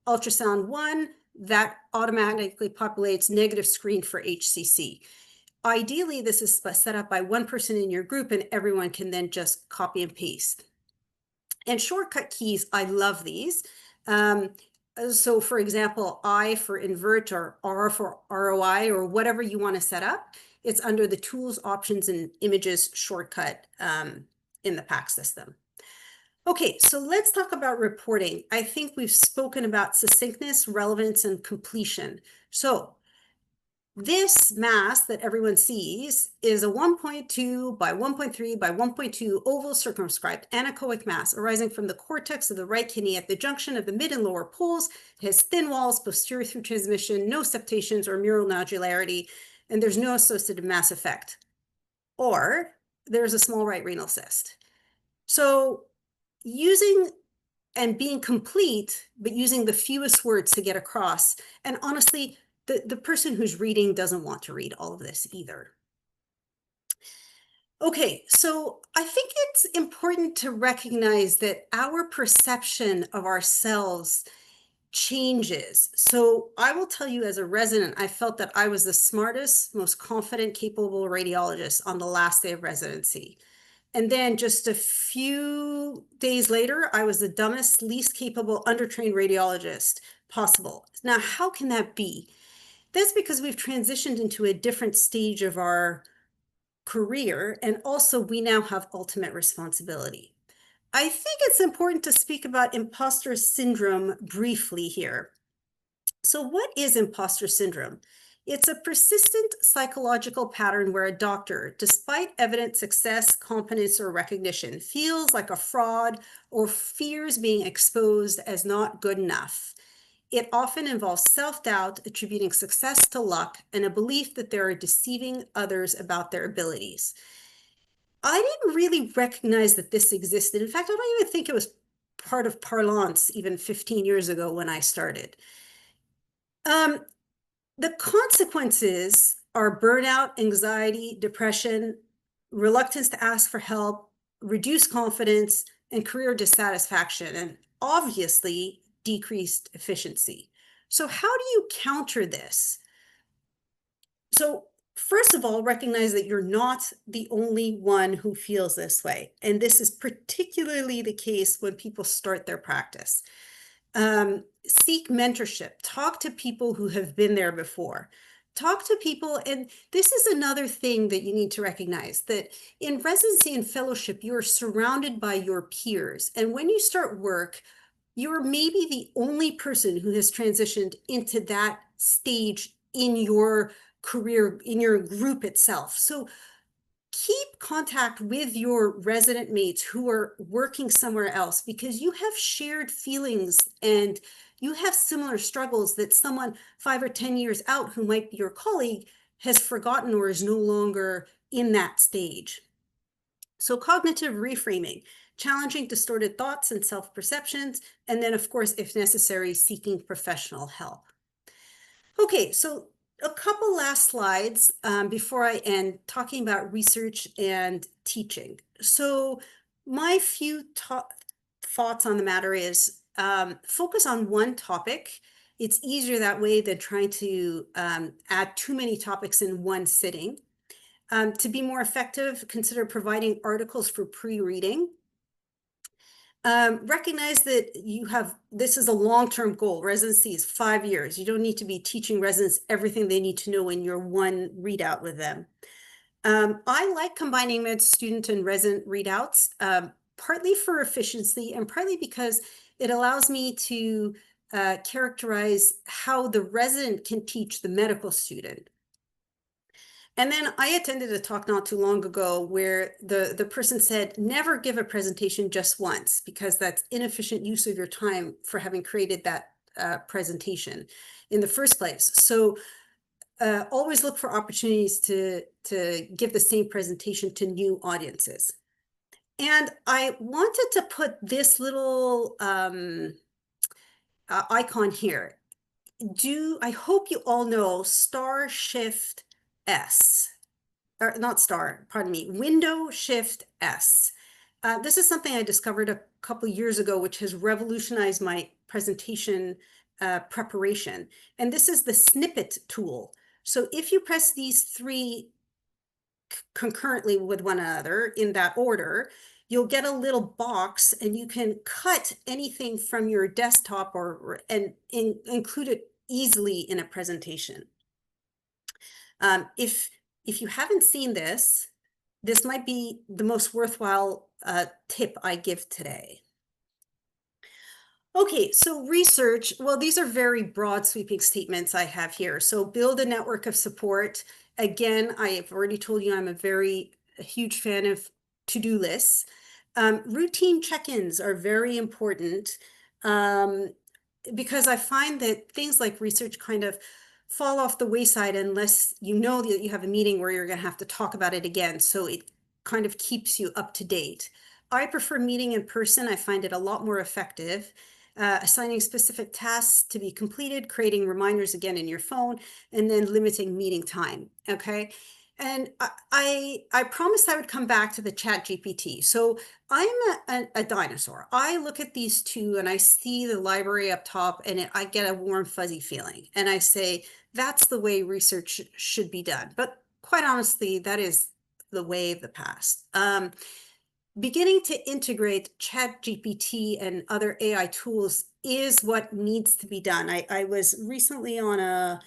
ultrasound 1, that automatically populates negative screen for HCC. Ideally, this is set up by one person in your group and everyone can then just copy and paste. And shortcut keys, I love these. So for example, I for invert or R for ROI or whatever you want to set up, it's under the tools, options, and images shortcut in the PAC system. Okay, so let's talk about reporting. I think we've spoken about succinctness, relevance, and completion. So this mass that everyone sees is a 1.2 by 1.3 by 1.2 oval circumscribed anechoic mass arising from the cortex of the right kidney at the junction of the mid and lower poles. It has thin walls, posterior through transmission, no septations or mural nodularity, and there's no associated mass effect. Or there's a small right renal cyst. So using and being complete, but using the fewest words to get across, and honestly, the person who's reading doesn't want to read all of this either. Okay, so I think it's important to recognize that our perception of ourselves changes. So I will tell you, as a resident, I felt that I was the smartest, most confident, capable radiologist on the last day of residency. And then just a few days later, I was the dumbest, least capable, undertrained radiologist possible. Now, how can that be? That's because we've transitioned into a different stage of our career, and also we now have ultimate responsibility. I think it's important to speak about imposter syndrome briefly here. So what is imposter syndrome? It's a persistent psychological pattern where a doctor, despite evident success, competence, or recognition, feels like a fraud or fears being exposed as not good enough. It often involves self-doubt, attributing success to luck, and a belief that they are deceiving others about their abilities. I didn't really recognize that this existed. In fact, I don't even think it was part of parlance even 15 years ago when I started. The consequences are burnout, anxiety, depression, reluctance to ask for help, reduced confidence, and career dissatisfaction, and obviously decreased efficiency. So how do you counter this? So first of all, recognize that you're not the only one who feels this way. And this is particularly the case when people start their practice. Seek mentorship, talk to people who have been there before. Talk to people, and this is another thing that you need to recognize, that in residency and fellowship, you're surrounded by your peers. And when you start work, you're maybe the only person who has transitioned into that stage in your career, in your group itself. So keep contact with your resident mates who are working somewhere else, because you have shared feelings and you have similar struggles that someone 5 or 10 years out who might be your colleague has forgotten or is no longer in that stage. So cognitive reframing, challenging distorted thoughts and self-perceptions, and then of course, if necessary, seeking professional help. Okay, so a couple last slides before I end, talking about research and teaching. So my few thoughts on the matter is focus on one topic. It's easier that way than trying to add too many topics in one sitting. To be more effective, consider providing articles for pre-reading. Recognize that this is a long-term goal. Residency is 5 years. You don't need to be teaching residents everything they need to know in your one readout with them. I like combining med student and resident readouts, partly for efficiency and partly because it allows me to characterize how the resident can teach the medical student. And then I attended a talk not too long ago where the person said, never give a presentation just once, because that's inefficient use of your time for having created that presentation in the first place. So always look for opportunities to give the same presentation to new audiences. And I wanted to put this little icon here. I hope you all know Star Shift S. Or not star, pardon me, Window Shift S. This is something I discovered a couple years ago, which has revolutionized my presentation preparation. And this is the snippet tool. So if you press these three concurrently with one another in that order, you'll get a little box and you can cut anything from your desktop and include it easily in a presentation. If you haven't seen this, this might be the most worthwhile tip I give today. Okay, so research, well, these are very broad sweeping statements I have here. So build a network of support. Again, I have already told you I'm a huge fan of to-do lists. Routine check-ins are very important because I find that things like research kind of fall off the wayside unless you know that you have a meeting where you're going to have to talk about it again. So it kind of keeps you up to date. I prefer meeting in person. I find it a lot more effective. Assigning specific tasks to be completed, creating reminders again in your phone, and then limiting meeting time. Okay. And I promised I would come back to the ChatGPT. So I'm a dinosaur. I look at these two and I see the library up top and I get a warm, fuzzy feeling. And I say, that's the way research should be done. But quite honestly, that is the way of the past. Beginning to integrate ChatGPT and other AI tools is what needs to be done. I was recently on a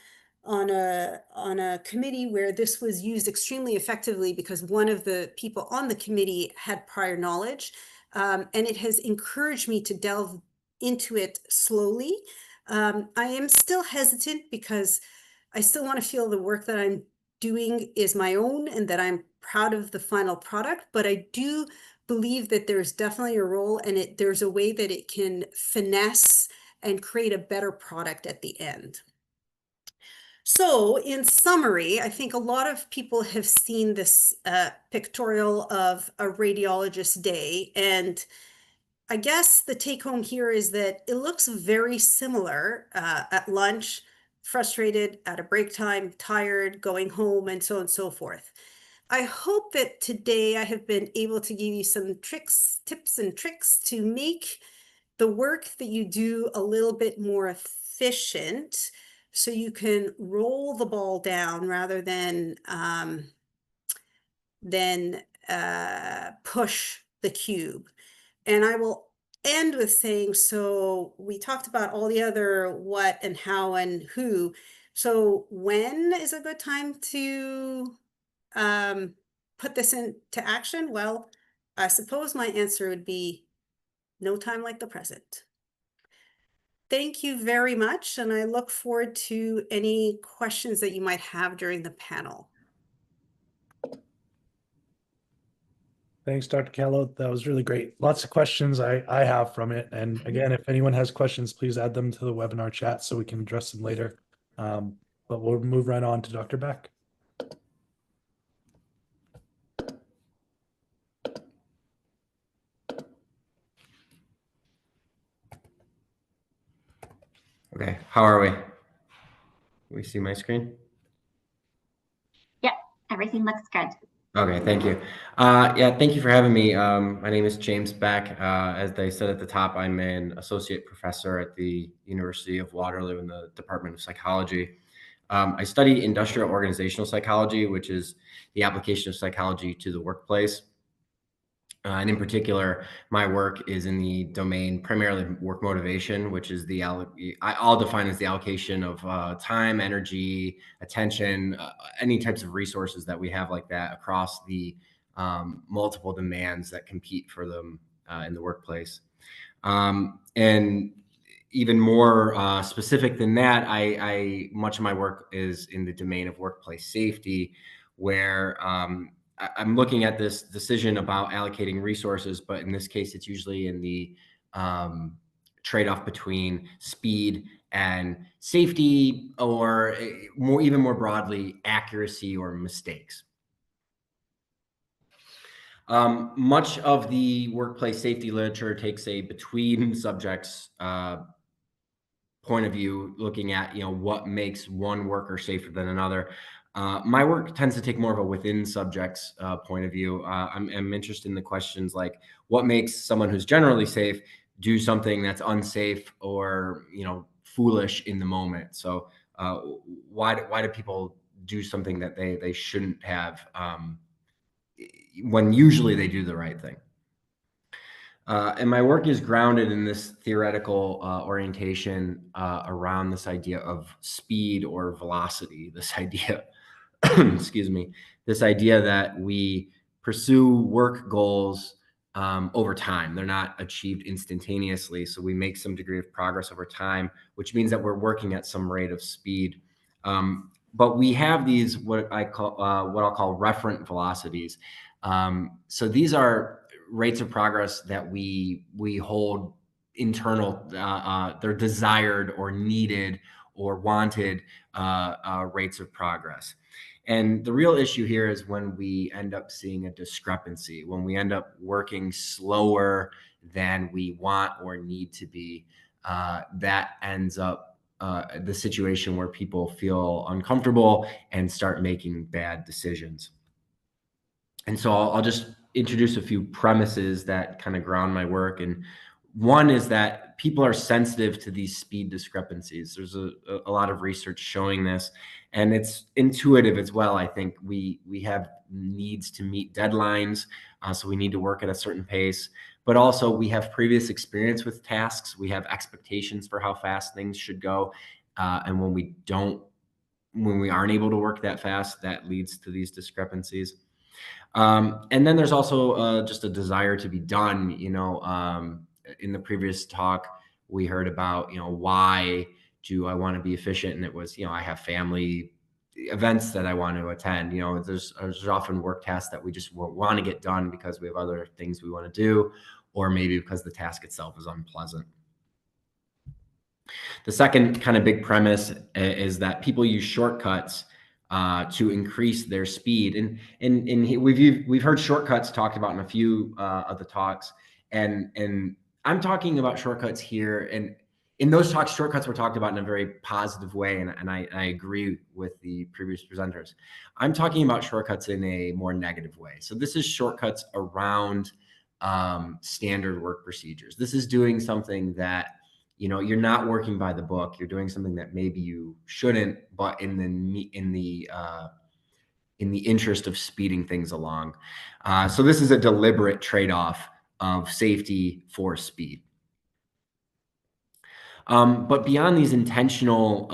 committee where this was used extremely effectively because one of the people on the committee had prior knowledge, and it has encouraged me to delve into it slowly. I am still hesitant because I still want to feel the work that I'm doing is my own and that I'm proud of the final product, but I do believe that there's definitely a role and there's a way that it can finesse and create a better product at the end. So in summary, I think a lot of people have seen this pictorial of a radiologist day, and I guess the take home here is that it looks very similar at lunch, frustrated, at a break time, tired, going home, and so on and so forth. I hope that today I have been able to give you some tips and tricks to make the work that you do a little bit more efficient so you can roll the ball down rather than push the cube. And I will end with saying, so we talked about all the other what and how and who. So when is a good time to put this into action? Well, I suppose my answer would be no time like the present. Thank you very much, and I look forward to any questions that you might have during the panel. Thanks, Dr. Kellow. That was really great. Lots of questions I have from it. And again, if anyone has questions, please add them to the webinar chat so we can address them later. But we'll move right on to Dr. Beck. Okay, how are we? Can we see my screen? Yep, everything looks good. Okay, thank you. Yeah, thank you for having me. My name is James Beck. As they said at the top, I'm an associate professor at the University of Waterloo in the Department of Psychology. I study industrial organizational psychology, which is the application of psychology to the workplace. And in particular, my work is in the domain primarily work motivation, which is I'll define as the allocation of time, energy, attention, any types of resources that we have like that across the multiple demands that compete for them in the workplace. And even more specific than that, much of my work is in the domain of workplace safety, where I'm looking at this decision about allocating resources, but in this case, it's usually in the trade-off between speed and safety, or even more broadly, accuracy or mistakes. Much of the workplace safety literature takes a between subjects point of view, looking at what makes one worker safer than another. My work tends to take more of a within subjects point of view. I'm interested in the questions like what makes someone who's generally safe do something that's unsafe or foolish in the moment. So why do people do something that they shouldn't have when usually they do the right thing? And my work is grounded in this theoretical orientation around this idea of speed or velocity, this idea, excuse me, this idea that we pursue work goals over time. They're not achieved instantaneously. So we make some degree of progress over time, which means that we're working at some rate of speed. But we have these, what I'll call referent velocities. So these are rates of progress that we hold internal, they're desired or needed or wanted rates of progress. And the real issue here is when we end up seeing a discrepancy, when we end up working slower than we want or need to be, that ends up the situation where people feel uncomfortable and start making bad decisions. And so I'll just introduce a few premises that kind of ground my work. And one is that people are sensitive to these speed discrepancies. There's a lot of research showing this, and it's intuitive as well. I think we have needs to meet deadlines, so we need to work at a certain pace, but also we have previous experience with tasks. We have expectations for how fast things should go. And when we aren't able to work that fast, that leads to these discrepancies. And then there's also just a desire to be done. In the previous talk, we heard about why do I want to be efficient? And it was, I have family events that I want to attend. There's often work tasks that we just want to get done because we have other things we want to do, or maybe because the task itself is unpleasant. The second kind of big premise is that people use shortcuts to increase their speed, and we've heard shortcuts talked about in a few of the talks, and I'm talking about shortcuts here, and in those talks, shortcuts were talked about in a very positive way, and I agree with the previous presenters. I'm talking about shortcuts in a more negative way. So this is shortcuts around standard work procedures. This is doing something that you're not working by the book. You're doing something that maybe you shouldn't, but in the interest of speeding things along. So this is a deliberate trade-off of safety for speed. But beyond these intentional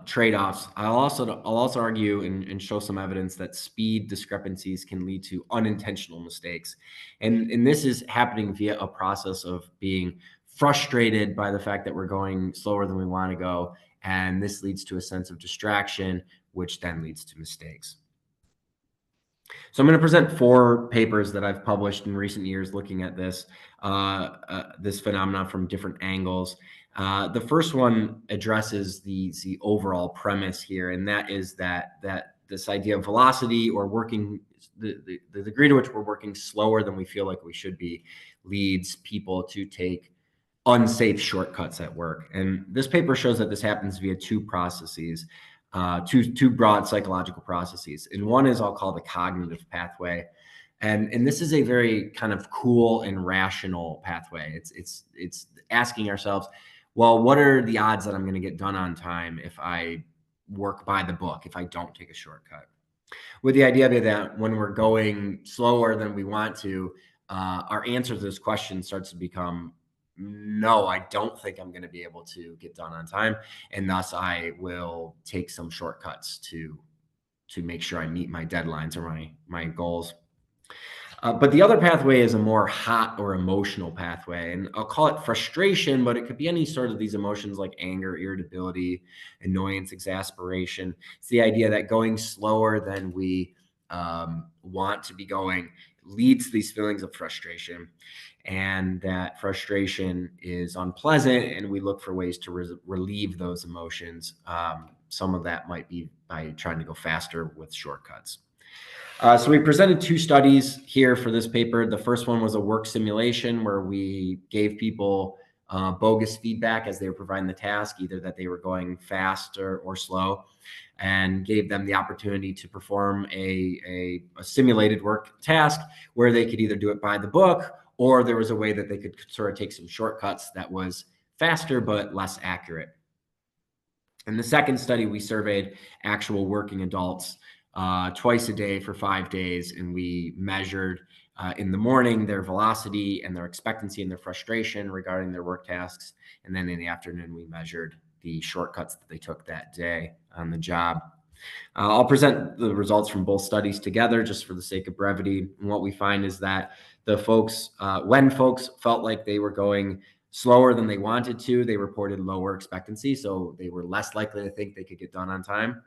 trade-offs, I'll also argue and show some evidence that speed discrepancies can lead to unintentional mistakes. And this is happening via a process of being frustrated by the fact that we're going slower than we want to go. And this leads to a sense of distraction, which then leads to mistakes. So I'm going to present 4 papers that I've published in recent years looking at this phenomenon from different angles. The first one addresses the overall premise here, and that is that this idea of velocity, or working the degree to which we're working slower than we feel like we should be, leads people to take unsafe shortcuts at work. And this paper shows that this happens via 2 processes. Two broad psychological processes. And one is I'll call the cognitive pathway. And this is a very kind of cool and rational pathway. It's asking ourselves, well, what are the odds that I'm going to get done on time if I work by the book, if I don't take a shortcut? With the idea that when we're going slower than we want to, our answer to this question starts to become, no, I don't think I'm going to be able to get done on time, and thus I will take some shortcuts to make sure I meet my deadlines or my goals. But the other pathway is a more hot or emotional pathway, and I'll call it frustration, but it could be any sort of these emotions like anger, irritability, annoyance, exasperation. It's the idea that going slower than we want to be going leads to these feelings of frustration, and that frustration is unpleasant, and we look for ways to relieve those emotions. Some of that might be by trying to go faster with shortcuts. So we presented 2 studies here for this paper. The first one was a work simulation where we gave people bogus feedback as they were providing the task, either that they were going fast or slow, and gave them the opportunity to perform a simulated work task where they could either do it by the book, or there was a way that they could sort of take some shortcuts that was faster but less accurate. In the second study, we surveyed actual working adults twice a day for 5 days, and we measured in the morning their velocity and their expectancy and their frustration regarding their work tasks. And then in the afternoon, we measured the shortcuts that they took that day on the job. I'll present the results from both studies together just for the sake of brevity. And what we find is that when folks felt like they were going slower than they wanted to, they reported lower expectancy. So they were less likely to think they could get done on time.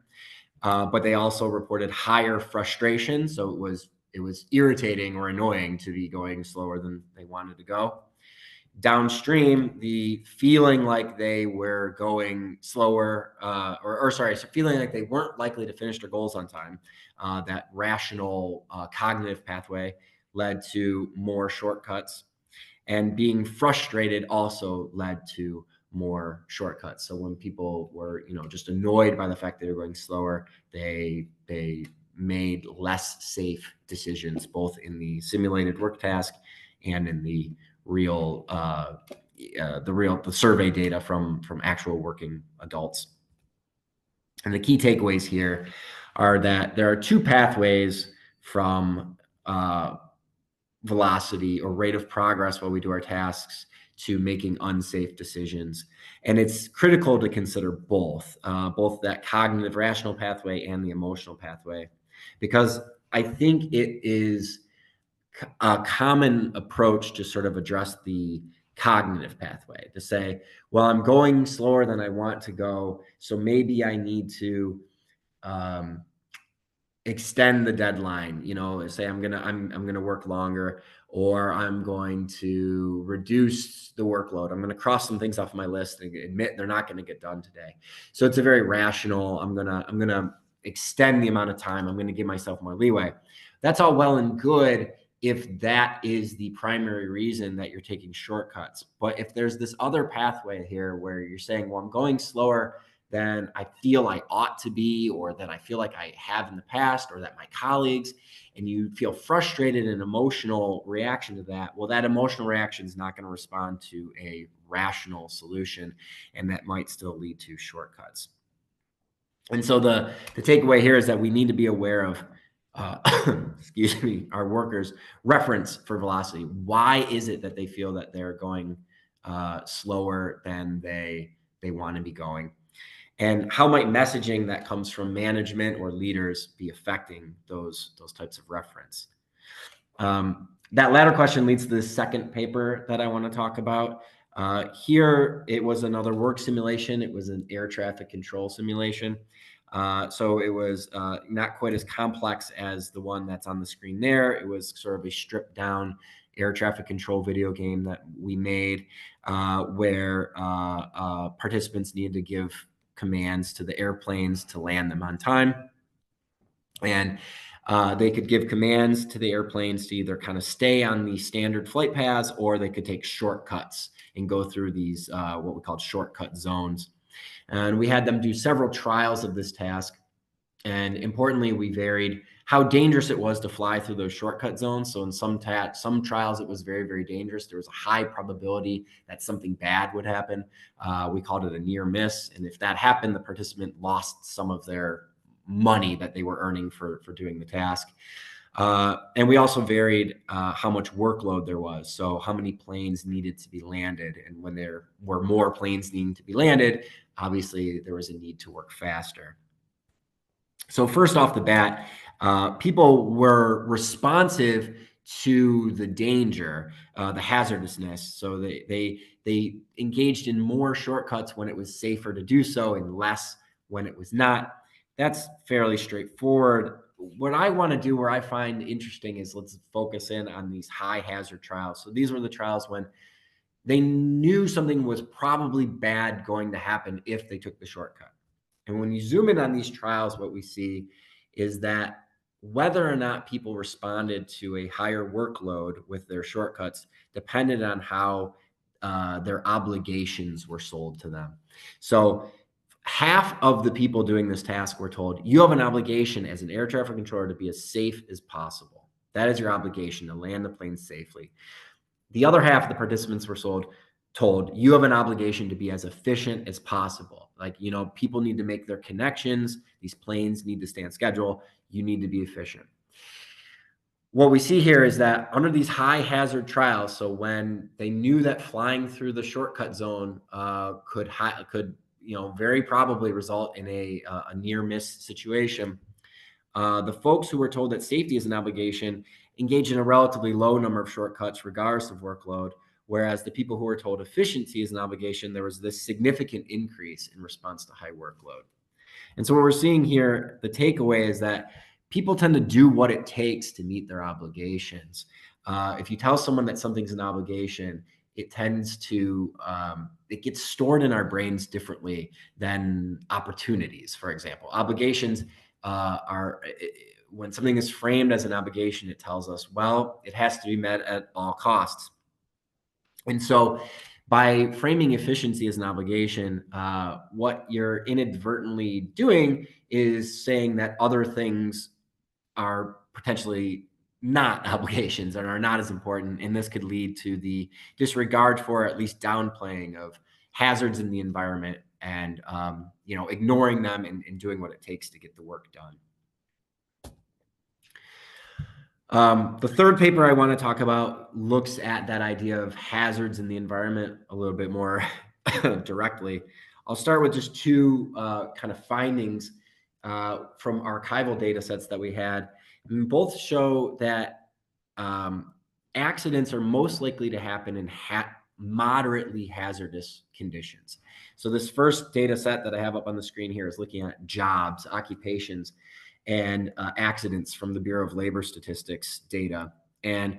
But they also reported higher frustration. So it was irritating or annoying to be going slower than they wanted to go. Downstream, the feeling like they were going slower, feeling like they weren't likely to finish their goals on time, that rational cognitive pathway led to more shortcuts. And being frustrated also led to more shortcuts. So when people were, just annoyed by the fact they were going slower, they made less safe decisions, both in the simulated work task and in the real, the survey data from actual working adults. And the key takeaways here are that there are 2 pathways from velocity or rate of progress while we do our tasks to making unsafe decisions. And it's critical to consider both that cognitive rational pathway and the emotional pathway, because I think it is a common approach to sort of address the cognitive pathway to say, well, I'm going slower than I want to go, so maybe I need to extend the deadline, say I'm gonna work longer, or I'm going to reduce the workload. I'm gonna cross some things off my list and admit they're not gonna get done today. So it's a very rational, I'm gonna extend the amount of time, I'm gonna give myself more leeway. That's all well and good if that is the primary reason that you're taking shortcuts. But if there's this other pathway here where you're saying, well, I'm going slower than I feel I ought to be, or that I feel like I have in the past, or that my colleagues, and you feel frustrated and emotional reaction to that, well, that emotional reaction is not going to respond to a rational solution, and that might still lead to shortcuts. And so the takeaway here is that we need to be aware of excuse me, our workers' reference for velocity. Why is it that they feel that they're going slower than they want to be going? And how might messaging that comes from management or leaders be affecting those types of reference? That latter question leads to the second paper that I want to talk about. Here, it was another work simulation. It was an air traffic control simulation. So it was not quite as complex as the one that's on the screen there. It was sort of a stripped down air traffic control video game that we made where participants needed to give commands to the airplanes to land them on time. And they could give commands to the airplanes to either kind of stay on the standard flight paths, or they could take shortcuts and go through these what we called shortcut zones. And we had them do several trials of this task. And importantly, we varied how dangerous it was to fly through those shortcut zones. So in some trials, it was very, very dangerous. There was a high probability that something bad would happen. We called it a near miss. And if that happened, the participant lost some of their money that they were earning for doing the task. And we also varied how much workload there was. So how many planes needed to be landed. And when there were more planes needing to be landed, obviously there was a need to work faster. So first off the bat, people were responsive to the danger, the hazardousness. So they engaged in more shortcuts when it was safer to do so, and less when it was not. That's fairly straightforward. What I want to do, where I find interesting, is let's focus in on these high hazard trials. So these were the trials when they knew something was probably bad going to happen if they took the shortcut. And when you zoom in on these trials, what we see is that whether or not people responded to a higher workload with their shortcuts depended on how their obligations were sold to them. So half of the people doing this task were told, you have an obligation as an air traffic controller to be as safe as possible. That is your obligation, to land the plane safely. The other half of the participants were told, you have an obligation to be as efficient as possible. Like, people need to make their connections. These planes need to stay on schedule. You need to be efficient. What we see here is that under these high hazard trials, so when they knew that flying through the shortcut zone could very probably result in a near miss situation, the folks who were told that safety is an obligation engaged in a relatively low number of shortcuts regardless of workload, whereas the people who were told efficiency is an obligation, there was this significant increase in response to high workload. And so what we're seeing here, the takeaway is that people tend to do what it takes to meet their obligations. If you tell someone that something's an obligation, it tends to, it gets stored in our brains differently than opportunities, for example. Obligations are, when something is framed as an obligation, it tells us, well, it has to be met at all costs. And so by framing efficiency as an obligation, what you're inadvertently doing is saying that other things are potentially not obligations and are not as important. And this could lead to the disregard for, at least downplaying of, hazards in the environment and ignoring them and doing what it takes to get the work done. The third paper I want to talk about looks at that idea of hazards in the environment a little bit more directly. I'll start with just two kind of findings from archival data sets that we had. And both show that accidents are most likely to happen in moderately hazardous conditions. So this first data set that I have up on the screen here is looking at jobs, occupations, and accidents from the Bureau of Labor Statistics data. And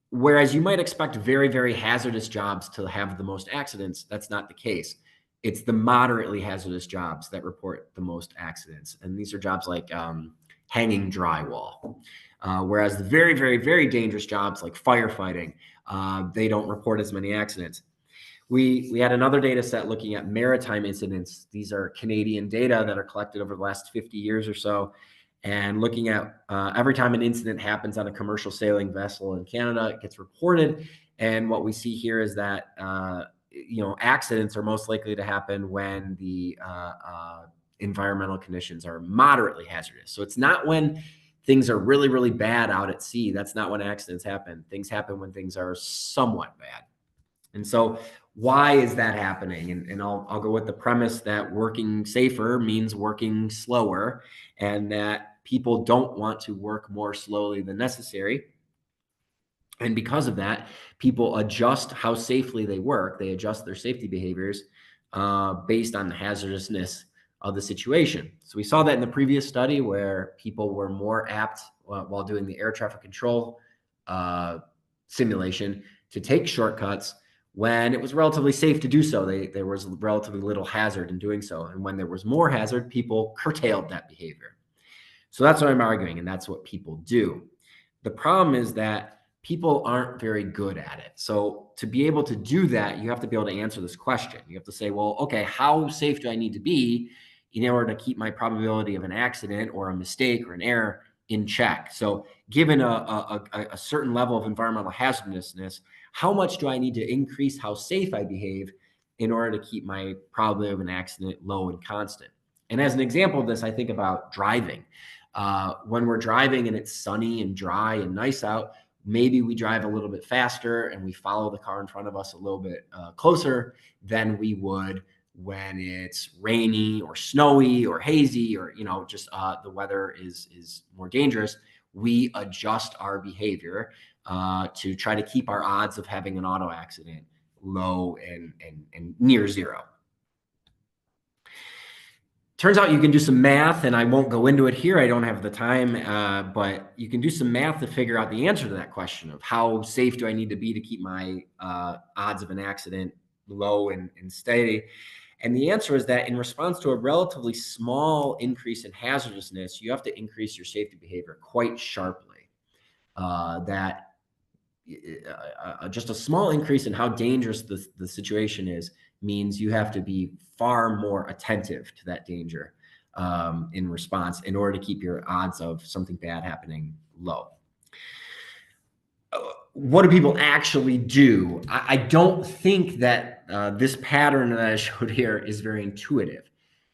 whereas you might expect very, very hazardous jobs to have the most accidents, that's not the case. It's the moderately hazardous jobs that report the most accidents. And these are jobs like hanging drywall. Whereas the very, very, very dangerous jobs like firefighting, they don't report as many accidents. We had another data set looking at maritime incidents. These are Canadian data that are collected over the last 50 years or so. And looking at every time an incident happens on a commercial sailing vessel in Canada, it gets reported. And what we see here is that, accidents are most likely to happen when the environmental conditions are moderately hazardous. So it's not when things are really, really bad out at sea. That's not when accidents happen. Things happen when things are somewhat bad. And so why is that happening? And I'll go with the premise that working safer means working slower, and that people don't want to work more slowly than necessary. And because of that, people adjust how safely they work. They adjust their safety behaviors based on the hazardousness of the situation. So we saw that in the previous study where people were more apt while doing the air traffic control simulation to take shortcuts when it was relatively safe to do so. There was relatively little hazard in doing so. And when there was more hazard, people curtailed that behavior. So that's what I'm arguing, and that's what people do. The problem is that people aren't very good at it. So to be able to do that, you have to be able to answer this question. You have to say, well, okay, how safe do I need to be in order to keep my probability of an accident or a mistake or an error in check? So given a certain level of environmental hazardousness, how much do I need to increase how safe I behave in order to keep my probability of an accident low and constant? And as an example of this, I think about driving. When we're driving and it's sunny and dry and nice out, maybe we drive a little bit faster and we follow the car in front of us a little bit closer than we would when it's rainy or snowy or hazy, or just the weather is more dangerous. We adjust our behavior to try to keep our odds of having an auto accident low and near zero. Turns out you can do some math, and I won't go into it here. I don't have the time, but you can do some math to figure out the answer to that question of how safe do I need to be to keep my odds of an accident low and steady. And the answer is that in response to a relatively small increase in hazardousness, you have to increase your safety behavior quite sharply. Just a small increase in how dangerous the situation is means you have to be far more attentive to that danger in response in order to keep your odds of something bad happening low. What do people actually do? I don't think that this pattern that I showed here is very intuitive.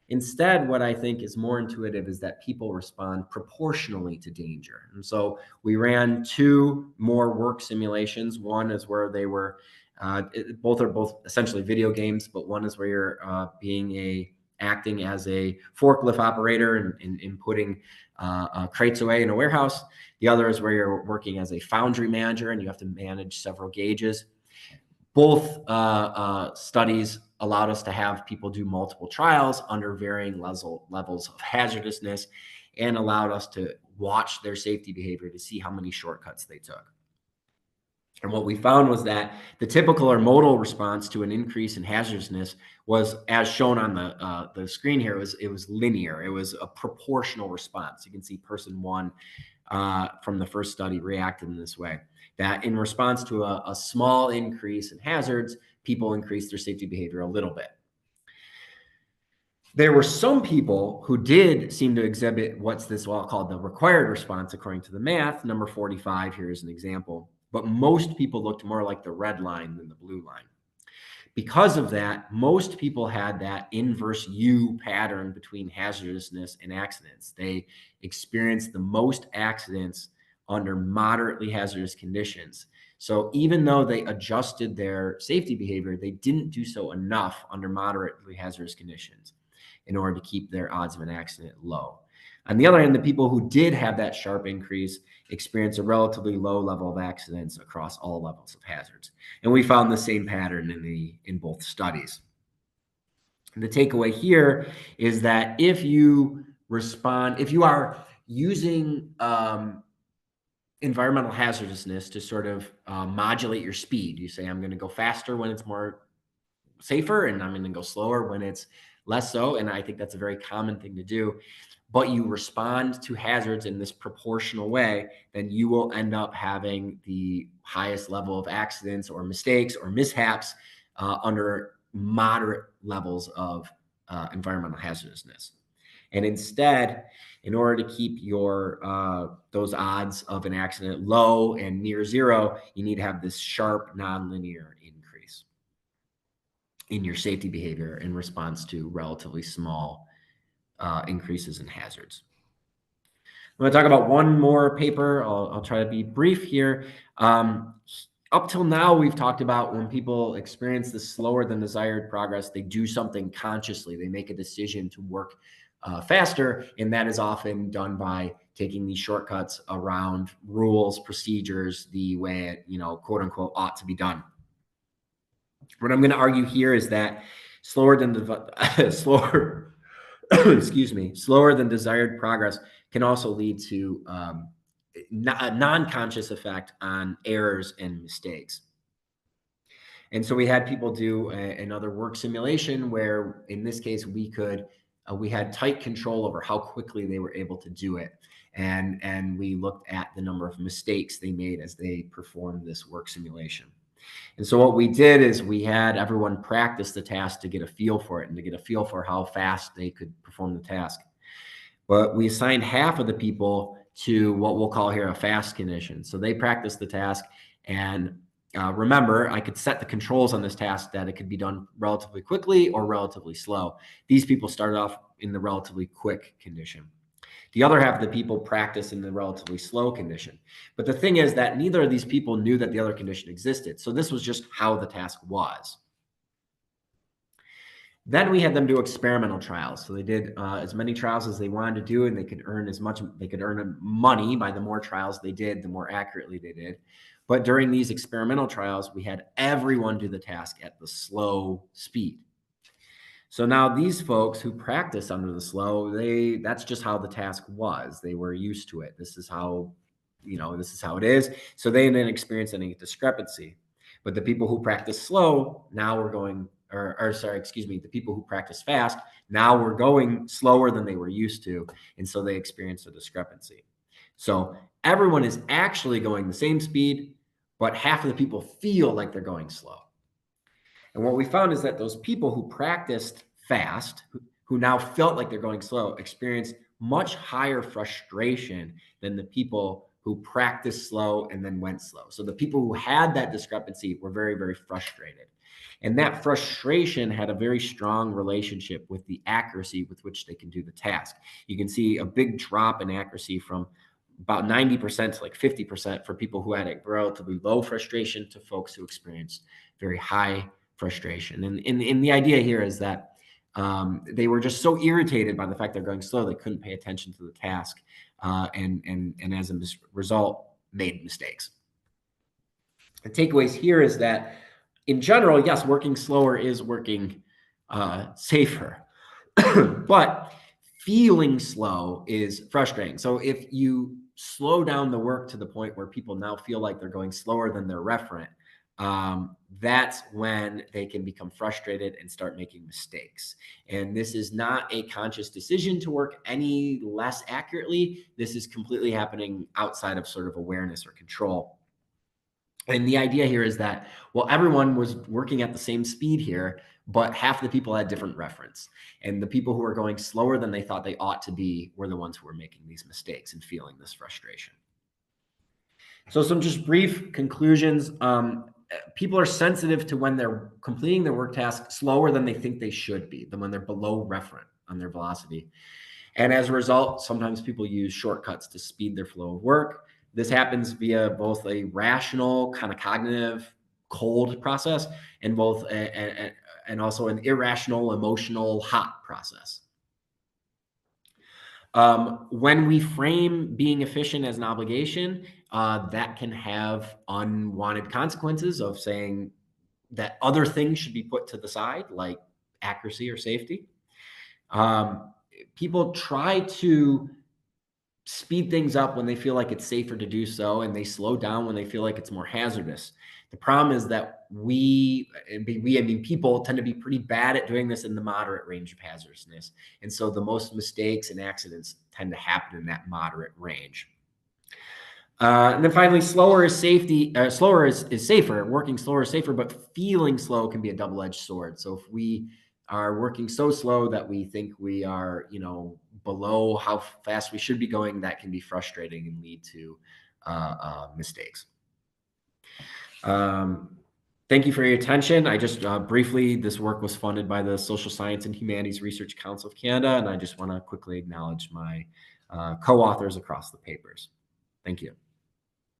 Instead, what I think is more intuitive is that people respond proportionally to danger. And so we ran two more work simulations. One is where they were, both are essentially video games, but one is where you're acting as a forklift operator and putting crates away in a warehouse. The other is where you're working as a foundry manager and you have to manage several gauges. Both studies allowed us to have people do multiple trials under varying levels of hazardousness and allowed us to watch their safety behavior to see how many shortcuts they took. And what we found was that the typical or modal response to an increase in hazardousness was, as shown on the screen here, it was linear. It was a proportional response. You can see person one from the first study reacted in this way, that in response to a small increase in hazards, people increased their safety behavior a little bit. There were some people who did seem to exhibit what's this called the required response according to the math. Number 45 here is an example. But most people looked more like the red line than the blue line. Because of that, most people had that inverse U pattern between hazardousness and accidents. They experienced the most accidents under moderately hazardous conditions. So even though they adjusted their safety behavior, they didn't do so enough under moderately hazardous conditions. in order to keep their odds of an accident low. On the other hand, the people who did have that sharp increase experienced a relatively low level of accidents across all levels of hazards. And we found the same pattern in both studies. The takeaway here is that if you are using environmental hazardousness to sort of modulate your speed, you say, I'm going to go faster when it's more safer, and I'm going to go slower when it's less so. And I think that's a very common thing to do. But you respond to hazards in this proportional way, then you will end up having the highest level of accidents or mistakes or mishaps under moderate levels of environmental hazardousness. And instead, in order to keep your those odds of an accident low and near zero, you need to have this sharp nonlinear increase in your safety behavior in response to relatively small increases in hazards. I'm going to talk about one more paper. I'll try to be brief here. Up till now, we've talked about when people experience this slower than desired progress, they do something consciously. They make a decision to work faster, and that is often done by taking these shortcuts around rules, procedures, the way it, quote unquote, ought to be done. What I'm going to argue here is that slower than desired progress can also lead to a non-conscious effect on errors and mistakes. And so we had people do another work simulation where, in this case, we had tight control over how quickly they were able to do it. And we looked at the number of mistakes they made as they performed this work simulation. And so what we did is we had everyone practice the task to get a feel for it and to get a feel for how fast they could perform the task. But we assigned half of the people to what we'll call here a fast condition. So they practiced the task, and remember, I could set the controls on this task that it could be done relatively quickly or relatively slow. These people started off in the relatively quick condition. The other half of the people practice in the relatively slow condition. But the thing is that neither of these people knew that the other condition existed. So this was just how the task was. Then we had them do experimental trials. So they did as many trials as they wanted to do, and they could earn money by the more trials they did, the more accurately they did. But during these experimental trials, we had everyone do the task at the slow speed. So now these folks who practice under the slow, that's just how the task was. They were used to it. This is how it is. So they didn't experience any discrepancy. But the people who practice slow, now we're going, the people who practice fast, now we're going slower than they were used to. And so they experience a discrepancy. So everyone is actually going the same speed, but half of the people feel like they're going slow. And what we found is that those people who practiced fast, who now felt like they're going slow, experienced much higher frustration than the people who practiced slow and then went slow. So the people who had that discrepancy were very, very frustrated. And that frustration had a very strong relationship with the accuracy with which they can do the task. You can see a big drop in accuracy from about 90% to like 50% for people who had a relatively low frustration to folks who experienced very high frustration. And the idea here is that they were just so irritated by the fact they're going slow, they couldn't pay attention to the task, and as a result, made mistakes. The takeaways here is that, in general, yes, working slower is working safer, but feeling slow is frustrating. So if you slow down the work to the point where people now feel like they're going slower than their referent, that's when they can become frustrated and start making mistakes. And this is not a conscious decision to work any less accurately. This is completely happening outside of sort of awareness or control. And the idea here is that, well, everyone was working at the same speed here, but half the people had different reference. And the people who were going slower than they thought they ought to be were the ones who were making these mistakes and feeling this frustration. So some just brief conclusions. People are sensitive to when they're completing their work task slower than they think they should be, than when they're below referent on their velocity. And as a result, sometimes people use shortcuts to speed their flow of work. This happens via both a rational, kind of cognitive, cold process and also an irrational, emotional, hot process. When we frame being efficient as an obligation, that can have unwanted consequences of saying that other things should be put to the side, like accuracy or safety. People try to speed things up when they feel like it's safer to do so, and they slow down when they feel like it's more hazardous. The problem is that I mean, people tend to be pretty bad at doing this in the moderate range of hazardousness. And so the most mistakes and accidents tend to happen in that moderate range. And then finally, slower is safety. Slower is safer. Working slower is safer, but feeling slow can be a double-edged sword. So if we are working so slow that we think we are, below how fast we should be going, that can be frustrating and lead to mistakes. Thank you for your attention. I just briefly, this work was funded by the Social Science and Humanities Research Council of Canada, and I just want to quickly acknowledge my co-authors across the papers. Thank you.